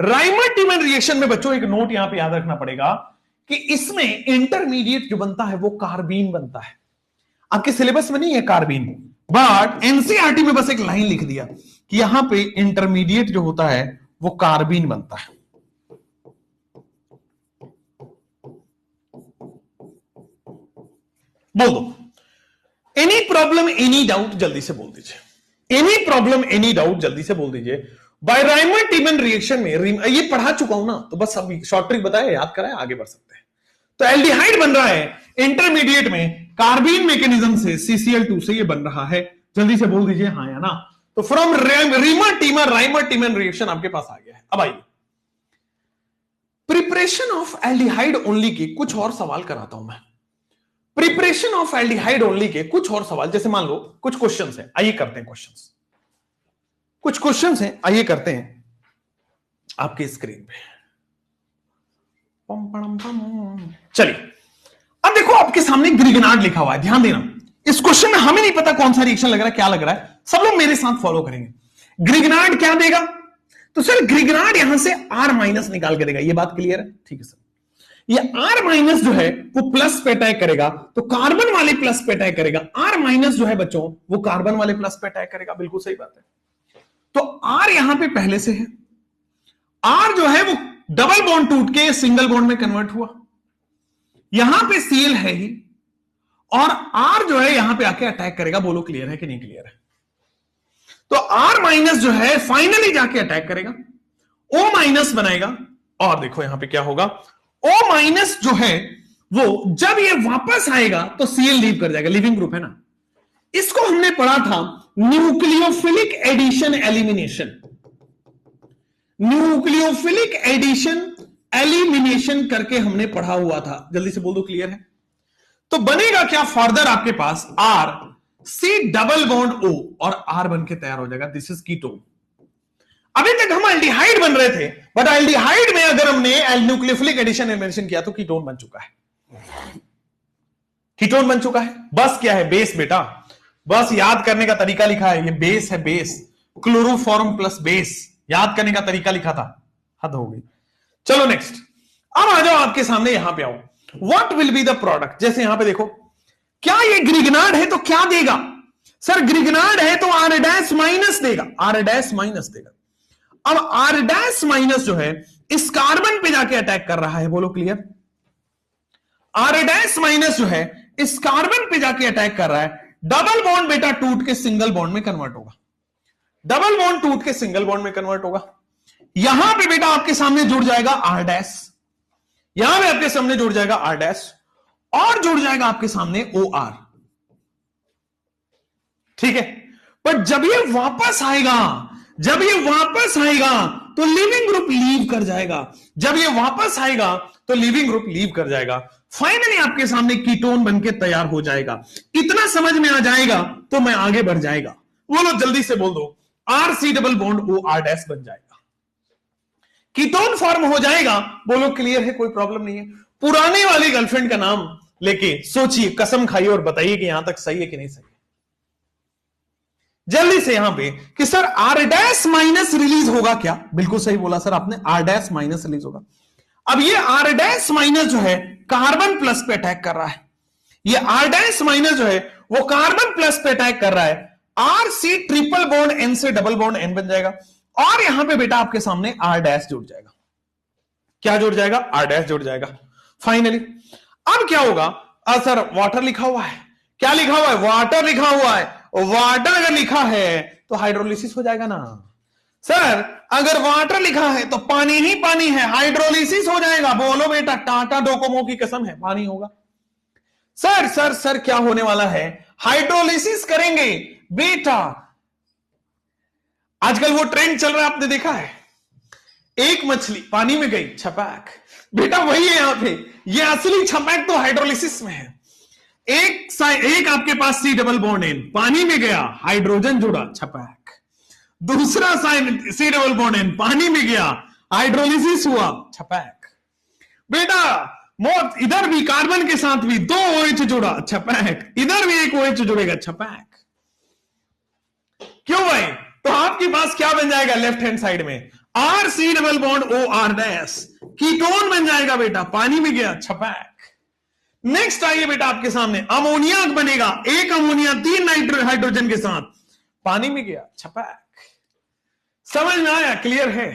राइमर टीमन रिएक्शन में बच्चों एक नोट यहां पे याद रखना पड़ेगा कि इसमें इंटरमीडिएट जो बनता है वो कार्बीन बनता है। आपके सिलेबस में नहीं है कार्बीन, बट एनसीईआरटी में बस एक लाइन लिख दिया कि यहां पे इंटरमीडिएट जो होता है वो कार्बीन बनता है। बोल दो, एनी प्रॉब्लम एनी डाउट जल्दी से बोल दीजिए। एनी प्रॉब्लम एनी डाउट जल्दी से बोल दीजिए। बाय राइमर टीमन रिएक्शन में, ये पढ़ा चुका हूं ना, तो बस अभी शॉर्ट ट्रिक बताया, याद कराया, आगे बढ़ सकते हैं। तो एल्डिहाइड बन रहा है इंटरमीडिएट में कार्बीन मैकेनिज्म से, CCl2 से ये बन रहा है। जल्दी से बोल दीजिए हाँ या ना। तो from reamer teamer Rymer टीमन reaction आपके पास आ गया है। अब आइए प्रिपरेशन ऑफ एल्डिहाइड ओनली के कुछ और सवाल कराता हूं मैं। प्रिपरेशन ऑफ एल्डिहाइड ओनली के कुछ और सवाल, जैसे मान लो कुछ क्वेश्चंस हैं, आइए करते हैं क्वेश्चंस। कुछ क्वेश्चंस हैं, आइए करते हैं आपके स्क्रीन पे। चलिए, अब देखो आपके सामने ग्रिगनार्ड लिखा हुआ है, ध्यान देना। इस क्वेश्चन में हमें नहीं पता कौन सा रिएक्शन लग रहा है, क्या लग रहा है, सब लोग मेरे साथ फॉलो करेंगे। ग्रिगनार्ड क्या देगा? तो सर ग्रिगनार्ड यहां से R- निकाल के देगा। ये बात क्लियर है? ठीक है सर। ये R- जो है वो प्लस पे अटैक करेगा, तो कार्बन वाले प्लस पे अटैक करेगा। R- जो है बच्चों वो कार्बन वाले प्लस पे अटैक करेगा। बिल्कुल सही बात है। तो R यहां पे पहले से है, R जो है वो डबल बॉन्ड टूट के सिंगल बॉन्ड में कन्वर्ट हुआ। यहां पे Cl है ही, और R जो है यहां पे आके अटैक करेगा। बोलो क्लियर है कि नहीं क्लियर है? तो R- जो है फाइनली जाके अटैक करेगा, O- बनाएगा, और देखो यहां पे क्या होगा, O- जो है वो जब ये वापस आएगा तो Cl लीव कर जाएगा, लिविंग ग्रुप है ना। इसको हमने पढ़ा था nucleophilic addition elimination. Nucleophilic addition elimination करके हमने पढ़ा हुआ था। जल्दी से बोल दो क्लियर है? तो बनेगा क्या फर्दर आपके पास R, C double bond O और R बन के तैयार हो जाएगा। This is ketone. अभी तक हम एल्डिहाइड बन रहे थे, बट एल्डिहाइड में अगर हमने न्यूक्लियोफिलिक एडिशन एलिमिनेशन किया तो कीटोन बन चुका है। कीटोन बन चुका है। बस क्या है? बेस बेटा। बस याद करने का तरीका लिखा है, ये बेस है, बेस, क्लोरोफॉर्म प्लस बेस, याद करने का तरीका लिखा था। हद हो गई। चलो नेक्स्ट, अब आ जाओ आपके सामने, यहां पे आओ। What will be the product? जैसे यहां पे देखो, क्या ये ग्रिगनार्ड है तो क्या देगा? सर ग्रिगनार्ड है तो R- देगा, R- देगा। अब R- जो है इस कार्बन पे जाके अटैक कर रहा है। बोलो क्लियर? R- जो है इस कार्बन पे जाके अटैक कर रहा है। डबल बॉन्ड बेटा टूट के सिंगल बॉन्ड में कन्वर्ट होगा। डबल बॉन्ड टूट के सिंगल बॉन्ड में कन्वर्ट होगा। यहां पे बेटा आपके सामने जुड़ जाएगा R-, यहां पे आपके सामने जुड़ जाएगा R-, और जुड़ जाएगा आपके सामने OR। ठीक है, पर जब ये वापस आएगा, जब ये वापस आएगा तो लिविंग ग्रुप लीव कर जाएगा। जब ये वापस आएगा तो लिविंग ग्रुप लीव कर जाएगा। फाइनली आपके सामने कीटोन बनके तैयार हो जाएगा। इतना समझ में आ जाएगा तो मैं आगे बढ़ जाएगा। बोलो जल्दी से बोल दो, RC double bond OR dash बन जाएगा, कीटोन फॉर्म हो जाएगा। बोलो क्लियर है, कोई प्रॉब्लम नहीं है। पुराने वाली गर्लफ्रेंड का नाम लेके सोचिए, कसम खाइए और बताइए कि यहां तक सही है कि नहीं सही है। जल्दी से यहां पे कि sir R dash minus release होगा क्या? बिल्कुल सही बोला सर आपने, R डैश माइनस रिलीज होगा। अब ये R डैश माइनस जो है कार्बन प्लस पे अटैक कर रहा है। ये R डैश माइनस जो है वो कार्बन प्लस पे अटैक कर रहा है। RC ट्रिपल बॉन्ड N से डबल बॉन्ड N बन जाएगा और यहां पे बेटा आपके सामने R डैश जुड़ जाएगा। क्या जुड़ जाएगा? R डैश जुड़ जाएगा। फाइनली अब क्या होगा? सर वाटर लिखा हुआ है। क्या लिखा हुआ है? वाटर लिखा हुआ है। वाटर अगर लिखा है तो हाइड्रोलिसिस हो जाएगा ना सर। अगर वाटर लिखा है तो पानी ही पानी है, हाइड्रोलिसिस हो जाएगा। बोलो बेटा, टाटा डोकोमो की कसम है, पानी होगा। सर सर सर क्या होने वाला है? हाइड्रोलिसिस करेंगे बेटा। आजकल वो ट्रेंड चल रहा है, आपने देखा है, एक मछली पानी में गई, छपाक। बेटा वही है यहां पे, ये असली छपाक तो हाइड्रोलिसिस में है। एक आपके पास C डबल बॉन्ड N पानी में गया, हाइड्रोजन जुड़ा, छपाक। दूसरा sign C double bond N पानी में गया, हाइड्रोलिसिस हुआ, छपाक। बेटा मौत, इधर भी कार्बन के साथ भी 2 OH जुड़ा, छपाक। इधर भी एक OH जुड़ेगा, छपाक। क्यों भाई? तो आपके पास क्या बन जाएगा लेफ्ट हैंड साइड में? RC double bond OR dash, ketone बन जाएगा बेटा, पानी में गया, छपाक। नेक्स्ट आइए बेटा आपके सामने अमोनिया बनेगा, एक अमोनिया 3 हाइड्रोजन के साथ, पानी में गया, छपाक। समझ में आया? क्लियर है?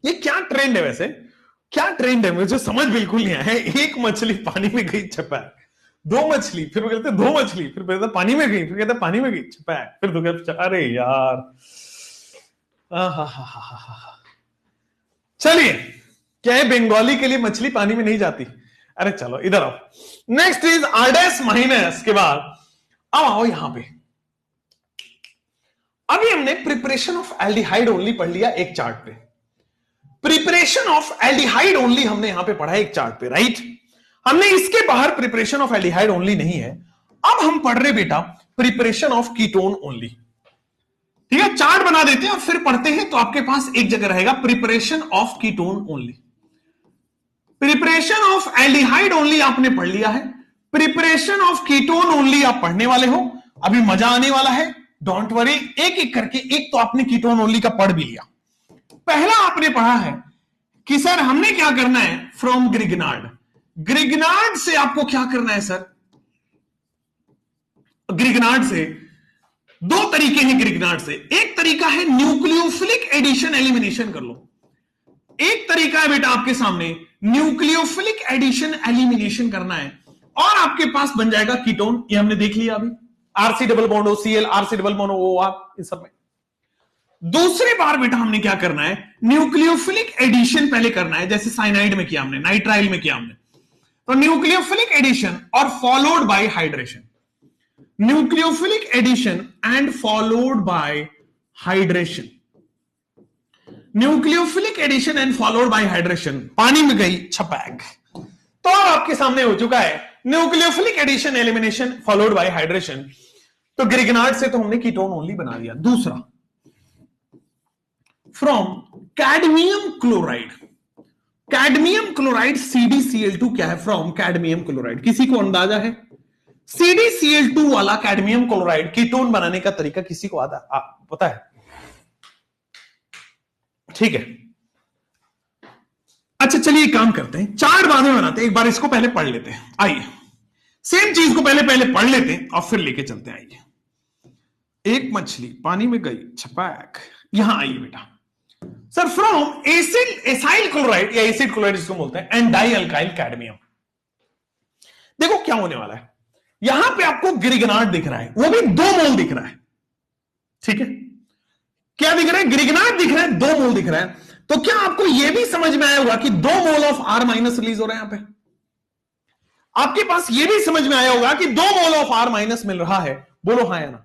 ये क्या ट्रेंड है वैसे? क्या ट्रेंड है मुझे समझ बिल्कुल नहीं आया। एक मछली पानी में गई, छपाक। 2 मछली, फिर वो कहते 2 मछली, फिर कहते पानी में गई, फिर कहते पानी में गई, छपाक। फिर तो कहते अरे यार, चलिए क्या है, बंगाली के लिए मछली पानी में नहीं जाती। अरे चलो इधर आओ। Next is R dash minus के बाद अब आओ यहां पे। अभी हमने प्रिपरेशन ऑफ एल्डिहाइड ओनली पढ़ लिया एक चार्ट पे। प्रिपरेशन ऑफ एल्डिहाइड ओनली हमने यहां पे पढ़ा एक चार्ट पे, राइट। हमने इसके बाहर प्रिपरेशन ऑफ एल्डिहाइड ओनली नहीं है। अब हम पढ़ रहे बेटा प्रिपरेशन ऑफ कीटोन ओनली। ठीक है, चार्ट बना देते हैं और फिर पढ़ते हैं। तो आपके पास एक जगह रहेगा preparation of ketone only. Preparation of aldehyde only आपने पढ़ लिया है, प्रिपरेशन ऑफ कीटोन ओनली आप पढ़ने वाले हो। अभी मजा आने वाला है, डोंट वरी। एक एक करके, एक तो आपने कीटोन ओनली का पढ़ भी लिया। पहला आपने पढ़ा है कि सर हमने क्या करना है, फ्रॉम ग्रिग्नार्ड। ग्रिग्नार्ड से आपको क्या करना है सर? ग्रिग्नार्ड से 2 तरीके हैं। ग्रिग्नार्ड से एक तरीका है न्यूक्लियोफिलिक एडिशन एलिमिनेशन कर लो। एक तरीका है बेटा आपके सामने न्यूक्लियोफिलिक एडिशन एलिमिनेशन करना है और आपके पास बन जाएगा कीटोन। ये हमने देख लिया अभी, RC double bond OCl, RC double bond OR, इन सब में। दूसरी बार बेटा हमने क्या करना है, न्यूक्लियोफिलिक एडिशन पहले करना है, जैसे साइनाइड में किया हमने, नाइट्राइल में किया हमने। तो न्यूक्लियोफिलिक एडिशन और followed by hydration, nucleophilic addition and followed by hydration, nucleophilic addition and followed by hydration. पानी में गई, छपाक। तो अब आपके सामने हो चुका है nucleophilic addition elimination followed by hydration. तो ग्रिग्नार्ड से तो हमने कीटोन ओनली बना दिया। दूसरा, from cadmium chloride. Cadmium chloride CdCl2 क्या है? From cadmium chloride. किसी को अंदाजा है? CdCl2 वाला कैडमियम क्लोराइड कीटोन बनाने का तरीका किसी को पता है? ठीक है, अच्छा चलिए काम करते हैं, 4 बाद में बनाते हैं। एक बार इसको पहले पढ़ लेते हैं। आइए सेम चीज को पहले पढ़ लेते हैं और फिर लेके चलते हैं। आइए, एक मछली पानी में गई, छपाक। यहां आइए बेटा सर, फ्रॉम एसाइल क्लोराइड या एसिड क्लोराइड जिसको बोलते हैं, एंड डाई अल्काइल कैडमियम। देखो क्या होने वाला है, यहां पे आपको ग्रिग्नार्ड दिख रहा है, वो भी 2 मोल दिख रहा है। ठीक है, क्या दिख रहा है? ग्रिग्नार्ड दिख रहा है, 2 मोल दिख रहा है। तो क्या आपको यह भी समझ में आया होगा कि 2 mole of R minus release हो रहे हैं यहां पे? आपके पास यह भी समझ में आया होगा कि 2 मोल ऑफ R माइनस मिल रहा है। बोलो हां या ना।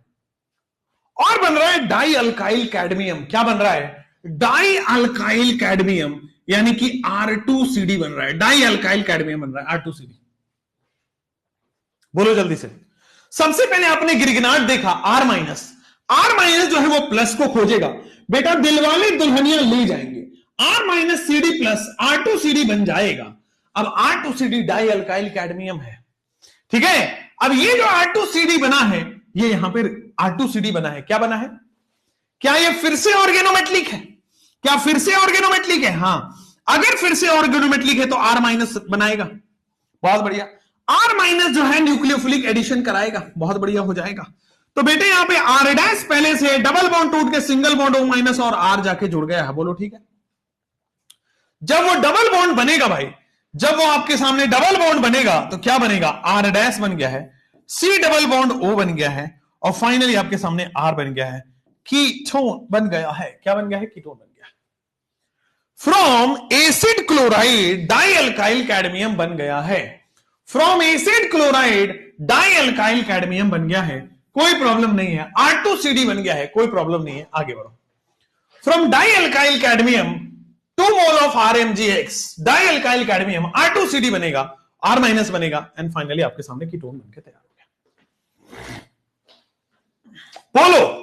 और बन रहा है डाई अल्काइल कैडमियम। क्या बन रहा है? डाई अल्काइल कैडमियम, यानी कि R2CD बन रहा है। डाई अल्काइल कैडमियम बन रहा है R2CD। बोलो जल्दी से। सबसे पहले आपने गिरगिनाट देखा R माइनस। R माइनस जो है वो प्लस को खोजेगा। बेटा दिलवाले दुल्हनिया ले जाएंगे। R minus CD plus R2CD बन जाएगा। अब R2CD डाई अल्काइल कैडमियम है, ठीक है। अब ये जो R2CD बना है, ये यहां पर R2CD बना है। क्या बना है? क्या ये फिर से ऑर्गेनोमेटलिक है? क्या फिर से ऑर्गेनोमेटलिक है? हां, अगर फिर से ऑर्गेनोमेटलिक है तो R माइनस बनाएगा। बहुत बढ़िया। R माइनस जो है न्यूक्लियोफिलिक एडिशन कराएगा। बहुत बढ़िया हो जाएगा। तो बेटे यहां पे R डैश पहले से डबल बॉन्ड टूट के सिंगल बॉन्ड O माइनस और R जाके जुड़ गया है। बोलो ठीक है। जब वो डबल बॉन्ड बनेगा भाई, जब वो आपके सामने डबल बॉन्ड बनेगा तो क्या बनेगा? R डैश बन गया है, C डबल बॉन्ड O बन गया है, और फाइनली आपके सामने R बन गया है, कीटोन बन गया है। क्या बन गया है? कीटोन बन गया है। From acid chloride die alkyl cadmium बन गया है। From acid chloride die alkyl cadmium बन गया है, कोई प्रॉब्लम नहीं है। R2CD बन गया है, कोई प्रॉब्लम नहीं है। आगे बढ़ो। From die alkyl cadmium 2 mole of RMgX, die alkyl cadmium R2CD बनेगा, R माइनस बनेगा, एंड फाइनली आपके सामने कीटोन बनके तैयार हो गया। बोलो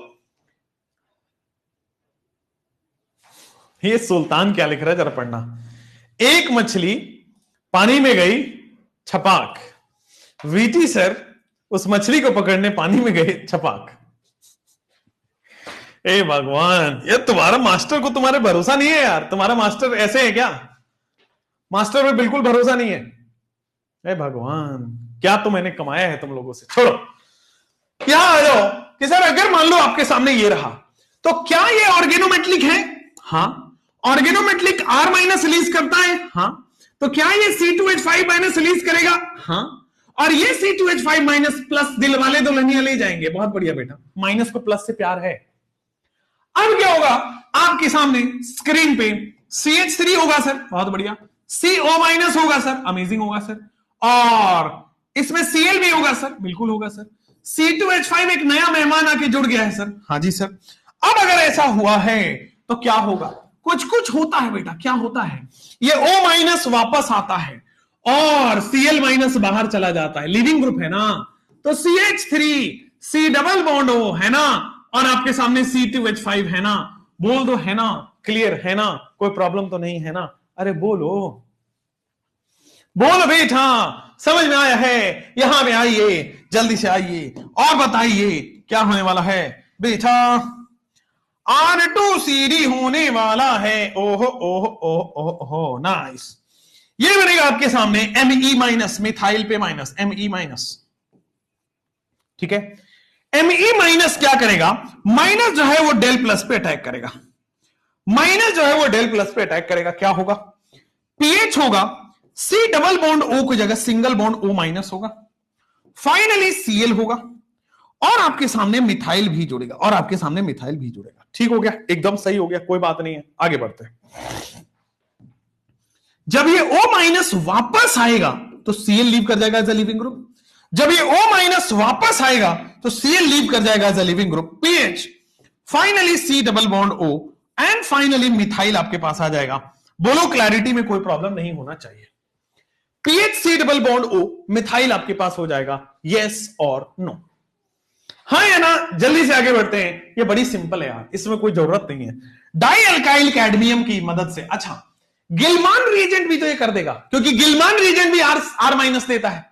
ये सुल्तान क्या लिख रहा है, जरा पढ़ना। एक मछली पानी में गई, छपाक। वीटी सर उस मछली को पकड़ने पानी में गए, छपाक। ए भगवान, ये तुम्हारा मास्टर को तुम्हारे भरोसा नहीं है यार। तुम्हारा मास्टर ऐसे है क्या? मास्टर में बिल्कुल भरोसा नहीं है। ए भगवान, क्या तो मैंने कमाया है तुम लोगों से। छोड़ो, यहां आ जाओ कि सर अगर मान लो आपके सामने ये रहा, तो क्या ये ऑर्गेनोमेटलिक है? हाँ। ऑर्गेनोमेटलिक R माइनस रिलीज करता है? हाँ। तो क्या ये C2H5 माइनस रिलीज करेगा? हाँ। और ये C2H5 माइनस प्लस दिल वाले दुल्हनिया ले जाएंगे। बहुत बढ़िया बेटा, माइनस को प्लस से प्यार है। अब क्या होगा? आपके सामने स्क्रीन पे CH3 होगा सर, बहुत बढ़िया। CO माइनस होगा सर, अमेजिंग होगा सर। और इसमें Cl भी होगा सर, बिल्कुल होगा सर। C2H5 एक नया मेहमान आके जुड़ गया है सर। हाँ जी सर। अब अगर ऐसा हुआ है तो क्या होगा? कुछ कुछ होता है बेटा। क्या होता है? ये O माइनस वापस आता है और Cl माइनस बाहर चला जाता है। लिविंग ग्रुप है ना, तो CH3 C double bond O है ना, और आपके सामने C2H5 है ना। बोल दो है ना, क्लियर है ना, कोई प्रॉब्लम तो नहीं है ना? अरे बोलो बोलो बेटा, समझ में आया है? यहां पे आइए, जल्दी से आइए और बताइए क्या होने वाला है बेटा। R2CD होने वाला है। ओहो ओहो ओहो ओहो, नाइस। ये बनेगा आपके सामने Me माइनस, मिथाइल पे माइनस, Me माइनस, ठीक है। Me माइनस क्या करेगा? माइनस जो है वो डेल प्लस पे अटैक करेगा। माइनस जो है वो डेल प्लस पे अटैक करेगा। क्या होगा? पीएच होगा, C डबल बॉन्ड O की जगह सिंगल बॉन्ड O माइनस होगा। फाइनली Cl होगा, और आपके सामने मिथाइल भी जुड़ेगा, और आपके सामने मिथाइल भी जुड़ेगा। ठीक हो गया, एकदम सही हो गया, कोई बात नहीं है। आगे बढ़ते हैं। जब ये O माइनस वापस आएगा तो Cl लीव कर जाएगा एज अ लिविंग ग्रुप। जब ये O माइनस वापस आएगा तो Cl लीव कर जाएगा as a leaving group. PH finally C double bond O and finally methyl आपके पास आ जाएगा। बोलो क्लैरिटी में कोई प्रॉब्लम नहीं होना चाहिए। PH C double bond O, methyl आपके पास हो जाएगा। यस और नो? हाँ या ना? जल्दी से आगे बढ़ते हैं। ये बड़ी सिंपल है यार, इसमें कोई जरूरत नहीं है। डाई अल्काइल कैडमियम की मदद से, अच्छा गिलमान रिएजेंट भी तो ये कर देगा, क्योंकि गिलमान रिएजेंट भी R माइनस देता है।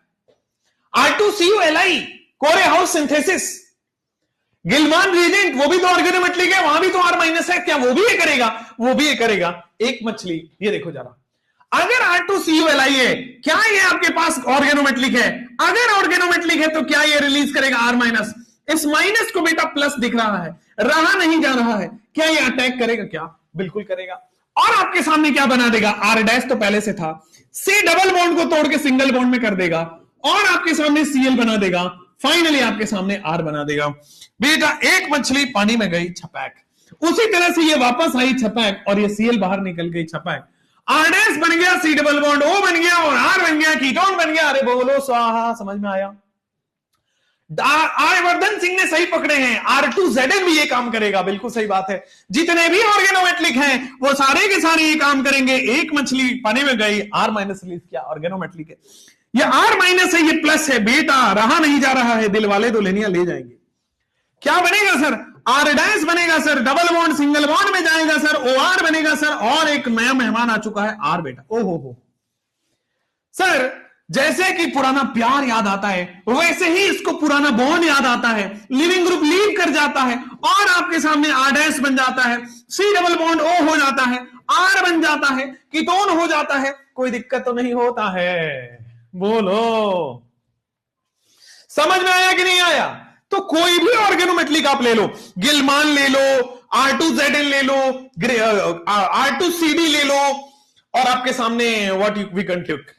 R2CuLi कोरे हाउस सिंथेसिस, गिलमान रिएजेंट वो भी तो ऑर्गेनोमेटलिक है, वहां भी तो R माइनस है। क्या वो भी ये करेगा? वो भी ये करेगा। एक मछली, ये देखो जरा, अगर R2CuLi है, क्या ये आपके पास ऑर्गेनोमेटलिक है? अगर ऑर्गेनोमेटलिक है तो क्या ये रिलीज करेगा R माइनस? इस माइनस को बेटा प्लस दिख रहा है, रहा नहीं जा रहा है। क्या ये अटैक करेगा? क्या बिल्कुल करेगा। और आपके सामने क्या बना देगा? R डैश तो पहले से था, C डबल बॉन्ड को तोड़ के सिंगल बॉन्ड में कर देगा, और आपके सामने Cl बना देगा। फाइनली आपके सामने R बना देगा। बेटा एक मछली पानी में गई, छपैक। उसी तरह से ये वापस आई, छपैक, और ये Cl बाहर निकल गई, छपैक। R डैश बन गया, C डबल बॉन्ड O बन गया, और R बन गया, कीटोन बन गया। अरे बोलो स्वाहा, समझ में आया? आर्यवर्धन सिंह ने सही पकड़े हैं, R2ZN भी ये काम करेगा, बिल्कुल सही बात है। जितने भी ऑर्गेनोमेटलिक हैं वो सारे के सारे ये काम करेंगे। एक मछली पानी में गई, R माइनस रिलीज किया, ऑर्गेनोमेटलिक है। ये R माइनस है, ये प्लस है बेटा, रहा नहीं जा रहा है, दिल वाले दुल्हनिया ले जाएंगे। क्या बनेगा सर? R डैश बनेगा sir, double bond single bond में जाएगा सर, OR बनेगा सर, और एक नया मेहमान आ चुका है R बेटा। ओहो हो सर, जैसे कि पुराना प्यार याद आता है वैसे ही इसको पुराना बॉन्ड याद आता है। लिविंग ग्रुप लीव कर जाता है और आपके सामने R डैश बन जाता है, C डबल बॉन्ड O हो जाता है, R बन जाता है, कीटोन हो जाता है। कोई दिक्कत तो नहीं होता है? बोलो, समझ में आया कि नहीं आया? तो कोई भी ऑर्गेनोमेटलिक आप ले लो, गिलमान ले लो, R2ZN ले लो, R2CD ले लो, और आपके सामने what we can take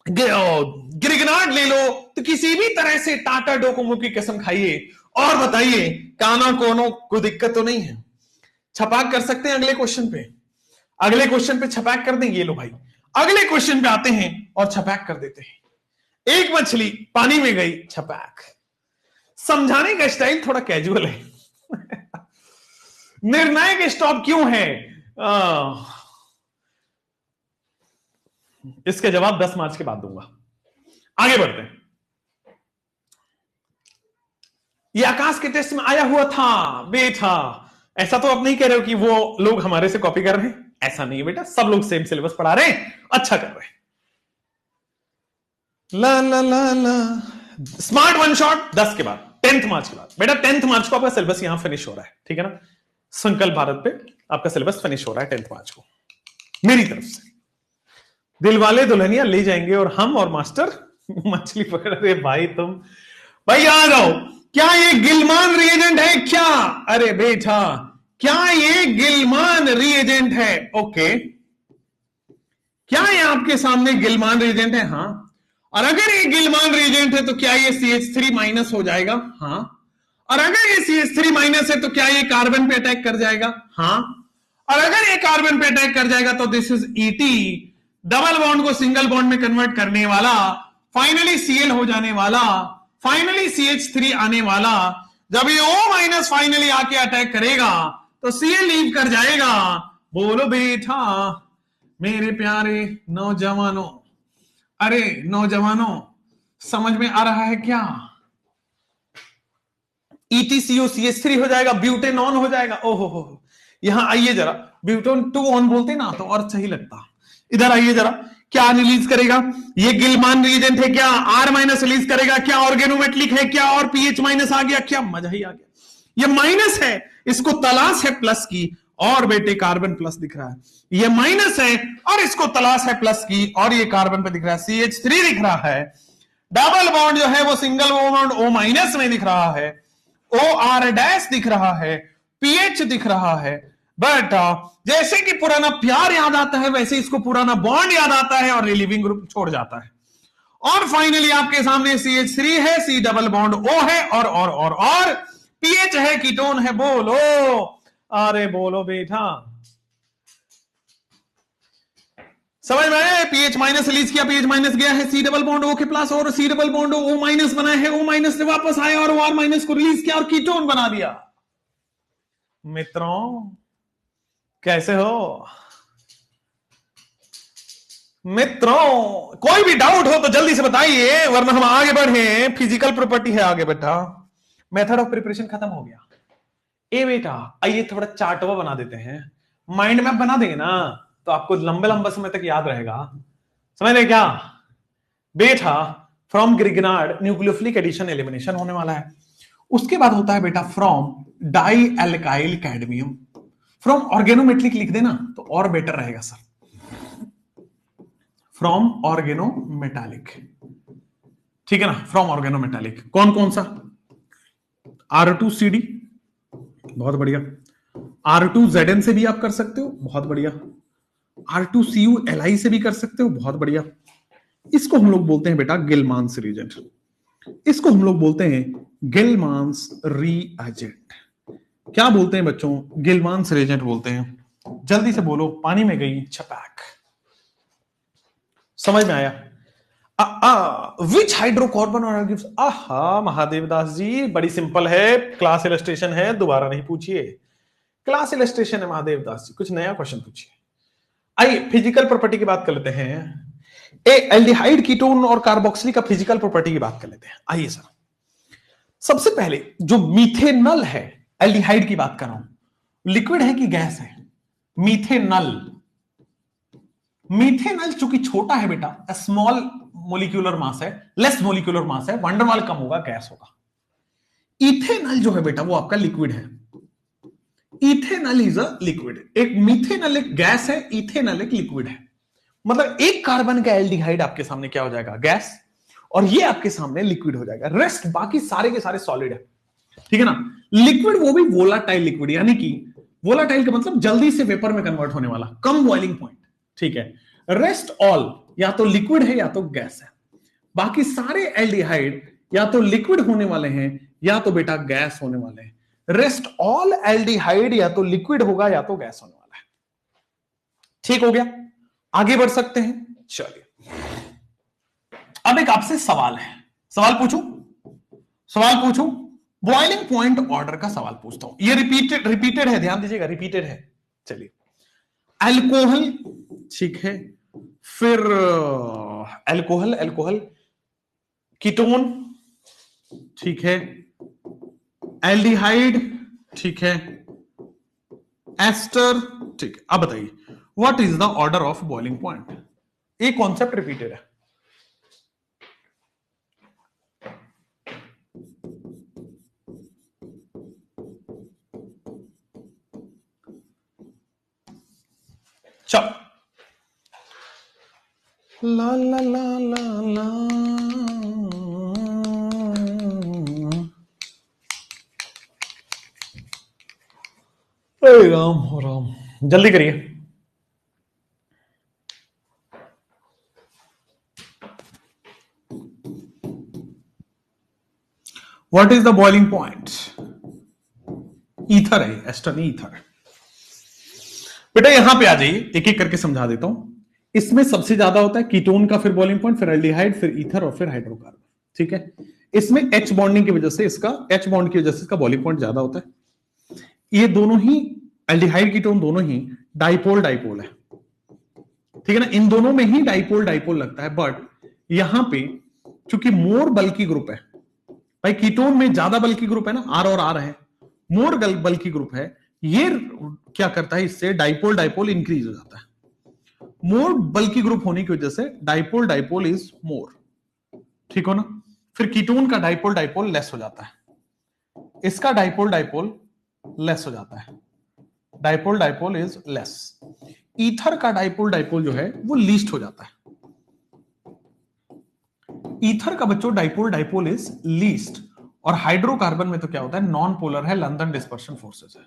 Grignard ले लो, तो किसी भी तरह से टाटा डोकोमो की कसम खाइए और बताइए काना कोनो को दिक्कत तो नहीं है। छपाक कर सकते हैं अगले क्वेश्चन पे, अगले क्वेश्चन पे छपाक कर देंगे। ये लो भाई, अगले क्वेश्चन पे आते हैं और छपाक कर देते हैं। एक मछली पानी में गई, छपाक। समझाने का स्टाइल थोड़ा कैजुअल है। निर्णायक स्टॉप क्यों है? इसके जवाब 10 मार्च के बाद दूंगा। आगे बढ़ते हैं। ये आकाश के टेस्ट में आया हुआ था बेटा। ऐसा तो आप नहीं कह रहे हो कि वो लोग हमारे से कॉपी कर रहे हैं, ऐसा नहीं है बेटा, सब लोग सेम सिलेबस पढ़ा रहे हैं, अच्छा कर रहे हैं। ला ला ला ला स्मार्ट वन शॉट 10 के बाद, 10th मार्च के बाद बेटा। 10th मार्च को आपका सिलेबस यहां फिनिश हो रहा है, ठीक है ना? संकल्प भारत पे आपका सिलेबस फिनिश हो रहा है 10th मार्च को, मेरी तरफ से। दिल वाले दुल्हनिया ले जाएंगे और हम और मास्टर मछली पकड़ रहे। भाई तुम भाई आ जाओ। क्या ये गिलमान रिएजेंट है क्या? अरे बेटा, क्या ये गिलमान रिएजेंट है? ओके, क्या ये आपके सामने गिलमान रिएजेंट है? हाँ। और अगर ये गिलमान रिएजेंट है तो क्या ये CH3 माइनस हो जाएगा? हाँ। और अगर ये CH3 माइनस है तो क्या ये कार्बन पे अटैक कर जाएगा? हाँ। और अगर ये कार्बन पे अटैक कर जाएगा तो this is ET, double bond को सिंगल बॉन्ड में कन्वर्ट करने वाला, फाइनली Cl हो जाने वाला, फाइनली CH3 आने वाला। जब ये O माइनस फाइनली आके अटैक करेगा तो Cl लीव कर जाएगा। बोलो बेटा मेरे प्यारे नौजवानों, अरे नौजवानों, समझ में आ रहा है क्या? EtCO CH3 हो जाएगा, ब्यूटेनॉन हो जाएगा। ओहो हो, यहां आइए जरा, ब्यूटेन 2 ऑन बोलते ना तो और सही लगता। इधर आइए जरा, क्या रिलीज करेगा? ये गिलमान रिएजेंट है क्या? R माइनस रिलीज करेगा क्या? ऑर्गेनोमेटलिक है क्या? और pH माइनस आ गया क्या? मजा ही आ गया। ये माइनस है, इसको तलाश है प्लस की, और बेटे कार्बन प्लस दिख रहा है। ये माइनस है और इसको तलाश है प्लस की, और ये कार्बन पे दिख रहा है, CH3 दिख रहा है। डबल बॉन्ड जो है वो सिंगल बॉन्ड O माइनस में दिख रहा है, OR डैश दिख रहा है, pH दिख रहा है। बट जैसे कि पुराना प्यार याद आता है वैसे इसको पुराना बॉन्ड याद आता है और लिविंग ग्रुप छोड़ जाता है। और फाइनली आपके सामने CH3 है, C डबल बॉन्ड O है, और pH है, कीटोन है। बोलो, अरे बोलो बेटा, समझ में आया? pH माइनस रिलीज किया, pH माइनस गया है, C डबल बॉन्ड O के प्लस, और C double bond O minus बना है, O माइनस से वापस आया और OR माइनस को रिलीज किया और कीटोन बना दिया। मित्रों कैसे हो? मित्रों कोई भी डाउट हो तो जल्दी से बताइए, वरना हम आगे बढ़े। फिजिकल प्रॉपर्टी है आगे बेटा, मेथड ऑफ प्रिपरेशन खत्म हो गया। ए बेटा आइए थोड़ा चार्टवा बना देते हैं, माइंड मैप बना देंगे ना तो आपको लंबे लंबे समय तक याद रहेगा। समझ रहे क्या बेटा? From Grignard nucleophilic addition elimination होने वाला है। उसके बाद होता है बेटा from di alkyl cadmium. From organometallic लिख देना तो और बेटर रहेगा सर। फ्रॉम ऑर्गेनोमेटालिक, ठीक है ना? फ्रॉम ऑर्गेनोमेटालिक कौन कौन सा? R2CD, बहुत बढ़िया। R2ZN से भी आप कर सकते हो, बहुत बढ़िया। R2CuLi से भी कर सकते हो, बहुत बढ़िया। इसको हम लोग बोलते हैं बेटा गिलमांस रिएजेंट, इसको हम लोग बोलते हैं गिलमांस रिएजेंट। क्या बोलते हैं बच्चों? गिलमांस रिएजेंट बोलते हैं। जल्दी से बोलो, पानी में गई छपाक। समझ में आया? विच हाइड्रोकार्बन गिव्स, आहा महादेव दास जी, बड़ी सिंपल है, क्लास इलस्ट्रेशन है, दोबारा नहीं पूछिए, क्लास इलस्ट्रेशन है महादेव दास जी, कुछ नया क्वेश्चन पूछिए। आइए फिजिकल प्रॉपर्टी की बात कर लेते हैं, एल्डिहाइड कीटोन और कार्बोक्सिलिक का फिजिकल प्रॉपर्टी की बात कर लेते हैं। आइए सर, सबसे पहले जो मीथेनल है, एल्डिहाइड की बात कर रहा हूं, लिक्विड है कि गैस है? मीथेनल, मीथेनल चूंकि छोटा है बेटा, स्मॉल मोलिक्यूलर मास है, लेस मोलिक्यूलर मास है, वंडरवाल कम होगा, गैस होगा। इथेनॉल जो है बेटा वो आपका लिक्विड है, इथेनॉल इज अ लिक्विड। एक मीथेनॉल एक गैस है, इथेनॉल एक लिक्विड है। मतलब एक कार्बन का एल्डिहाइड आपके सामने क्या हो जाएगा? गैस, और ये आपके सामने लिक्विड हो जाएगा। रेस्ट बाकी सारे के सारे सॉलिड है, ठीक है ना। लिक्विड वो भी वोलाटाइल लिक्विड, यानी कि वोलाटाइल का मतलब जल्दी से वेपर में कन्वर्ट होने वाला, कम बॉइलिंग पॉइंट, ठीक है। रेस्ट ऑल या तो लिक्विड है या तो गैस है। बाकी सारे एल्डिहाइड या तो लिक्विड होने वाले हैं या तो बेटा गैस होने वाले हैं। रेस्ट ऑल एल्डिहाइड या तो लिक्विड होगा या तो गैस होने वाला है। ठीक हो गया, आगे बढ़ सकते हैं। चलिए अब एक आपसे सवाल है, सवाल पूछूं, बॉइलिंग पॉइंट ऑर्डर का सवाल पूछता हूं। ये रिपीटेड है, ध्यान दीजिएगा, रिपीटेड है। चलिए, अल्कोहल, ठीक है, फिर अल्कोहल, कीटोन, ठीक है, एल्डिहाइड, ठीक है, एस्टर, ठीक है। अब बताइए what is the order of boiling point? एक कॉन्सेप्ट रिपीटेड है। चलो, ला ला ला ला ला, राम हो राम, जल्दी करिए। What is the boiling point? Ether है, एस्टर नहीं, ईथर है। बेटा यहां पे आ जाइए, एक एक करके समझा देता हूं। इसमें सबसे ज्यादा होता है कीटोन का, फिर बॉइलिंग पॉइंट, फिर एल्डिहाइड, फिर ईथर और फिर हाइड्रोकार्बन, ठीक है। इसमें एच बॉन्डिंग की वजह से इसका, एच बॉन्ड की वजह से इसका बॉइलिंग पॉइंट ज्यादा होता है। ये दोनों ही एल्डिहाइड कीटोन दोनों ही डाइपोल डाइपोल है, ठीक है ना। इन दोनों में ही डाइपोल डाइपोल लगता है, बट यहां पे चूंकि मोर बल्की ग्रुप है, भाई कीटोन में ज्यादा बल्की ग्रुप है ना, आर और आर है, मोर बल्की ग्रुप है, ये क्या करता है, इससे डाइपोल डाइपोल इंक्रीज हो जाता है। मोर बल्की ग्रुप होने की वजह से डाइपोल डाइपोल इज मोर, ठीक हो ना। फिर कीटोन का डाइपोल डाइपोल लेस हो जाता है, इसका डाइपोल डाइपोल लेस हो जाता है, dipole dipole is less. Ether का डाइपोल डाइपोल जो है वो लीस्ट हो जाता है। ईथर का बच्चों डाइपोल डाइपोल इज लीस्ट। और हाइड्रोकार्बन में तो क्या होता है, नॉन पोलर है, लंदन डिस्पर्शन फोर्सेस है।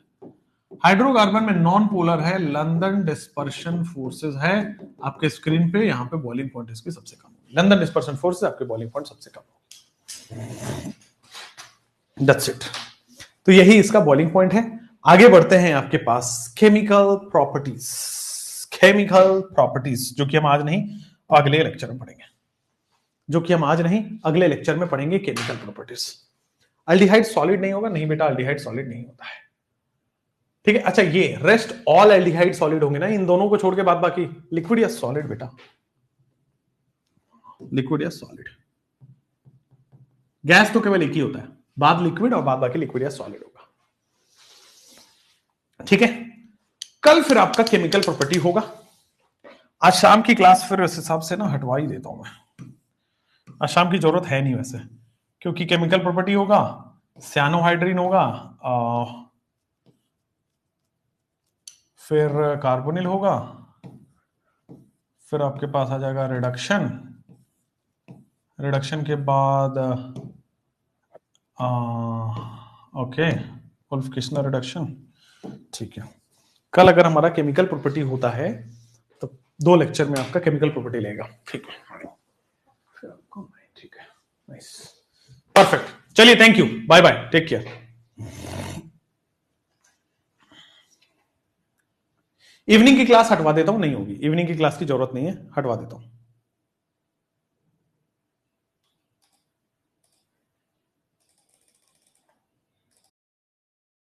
हाइड्रोकार्बन में नॉन पोलर है, लंदन डिस्पर्शन फोर्सेस है। आपके स्क्रीन पे यहां पे बॉइलिंग पॉइंट इसकी सबसे कम होगी, लंदन डिस्पर्शन फोर्सेस आपके बॉइलिंग पॉइंट सबसे कम होगी। That's it. तो यही इसका बॉइलिंग पॉइंट है। आगे बढ़ते हैं आपके पास केमिकल प्रॉपर्टीज, जो कि हम आज नहीं अगले लेक्चर में पढ़ेंगे, केमिकल प्रॉपर्टीज। एल्डिहाइड सॉलिड नहीं होगा, नहीं बेटा एल्डिहाइड सॉलिड नहीं होता है, ठीक है। अच्छा, ये रेस्ट ऑल एल्डिहाइड सॉलिड होंगे ना, इन दोनों को छोड़ के बाद बाकी लिक्विड या सॉलिड बेटा, लिक्विड या सॉलिड। गैस तो केवल एक ही होता है, बाद लिक्विड और बाद बाकी लिक्विड या सॉलिड होगा, ठीक है। कल फिर आपका केमिकल प्रॉपर्टी होगा। आज शाम की क्लास फिर इस हिसाब से ना हटवा ही देता हूं मैं, आज शाम की जरूरत है नहीं वैसे, क्योंकि केमिकल प्रॉपर्टी होगा, सियानोहाइड्रिन होगा, फिर कार्बोनिल होगा, फिर आपके पास आ जाएगा रिडक्शन के बाद ओके वुल्फ किशनर रिडक्शन, ठीक है। कल अगर हमारा केमिकल प्रॉपर्टी होता है तो 2 लेक्चर में आपका केमिकल प्रॉपर्टी लेगा, ठीक है, ठीक है, नाइस, परफेक्ट। चलिए, thank you, bye bye, take care. Evening की क्लास हटवा देता हूं, नहीं होगी, इवनिंग की क्लास की जरूरत नहीं है, हटवा देता हूं।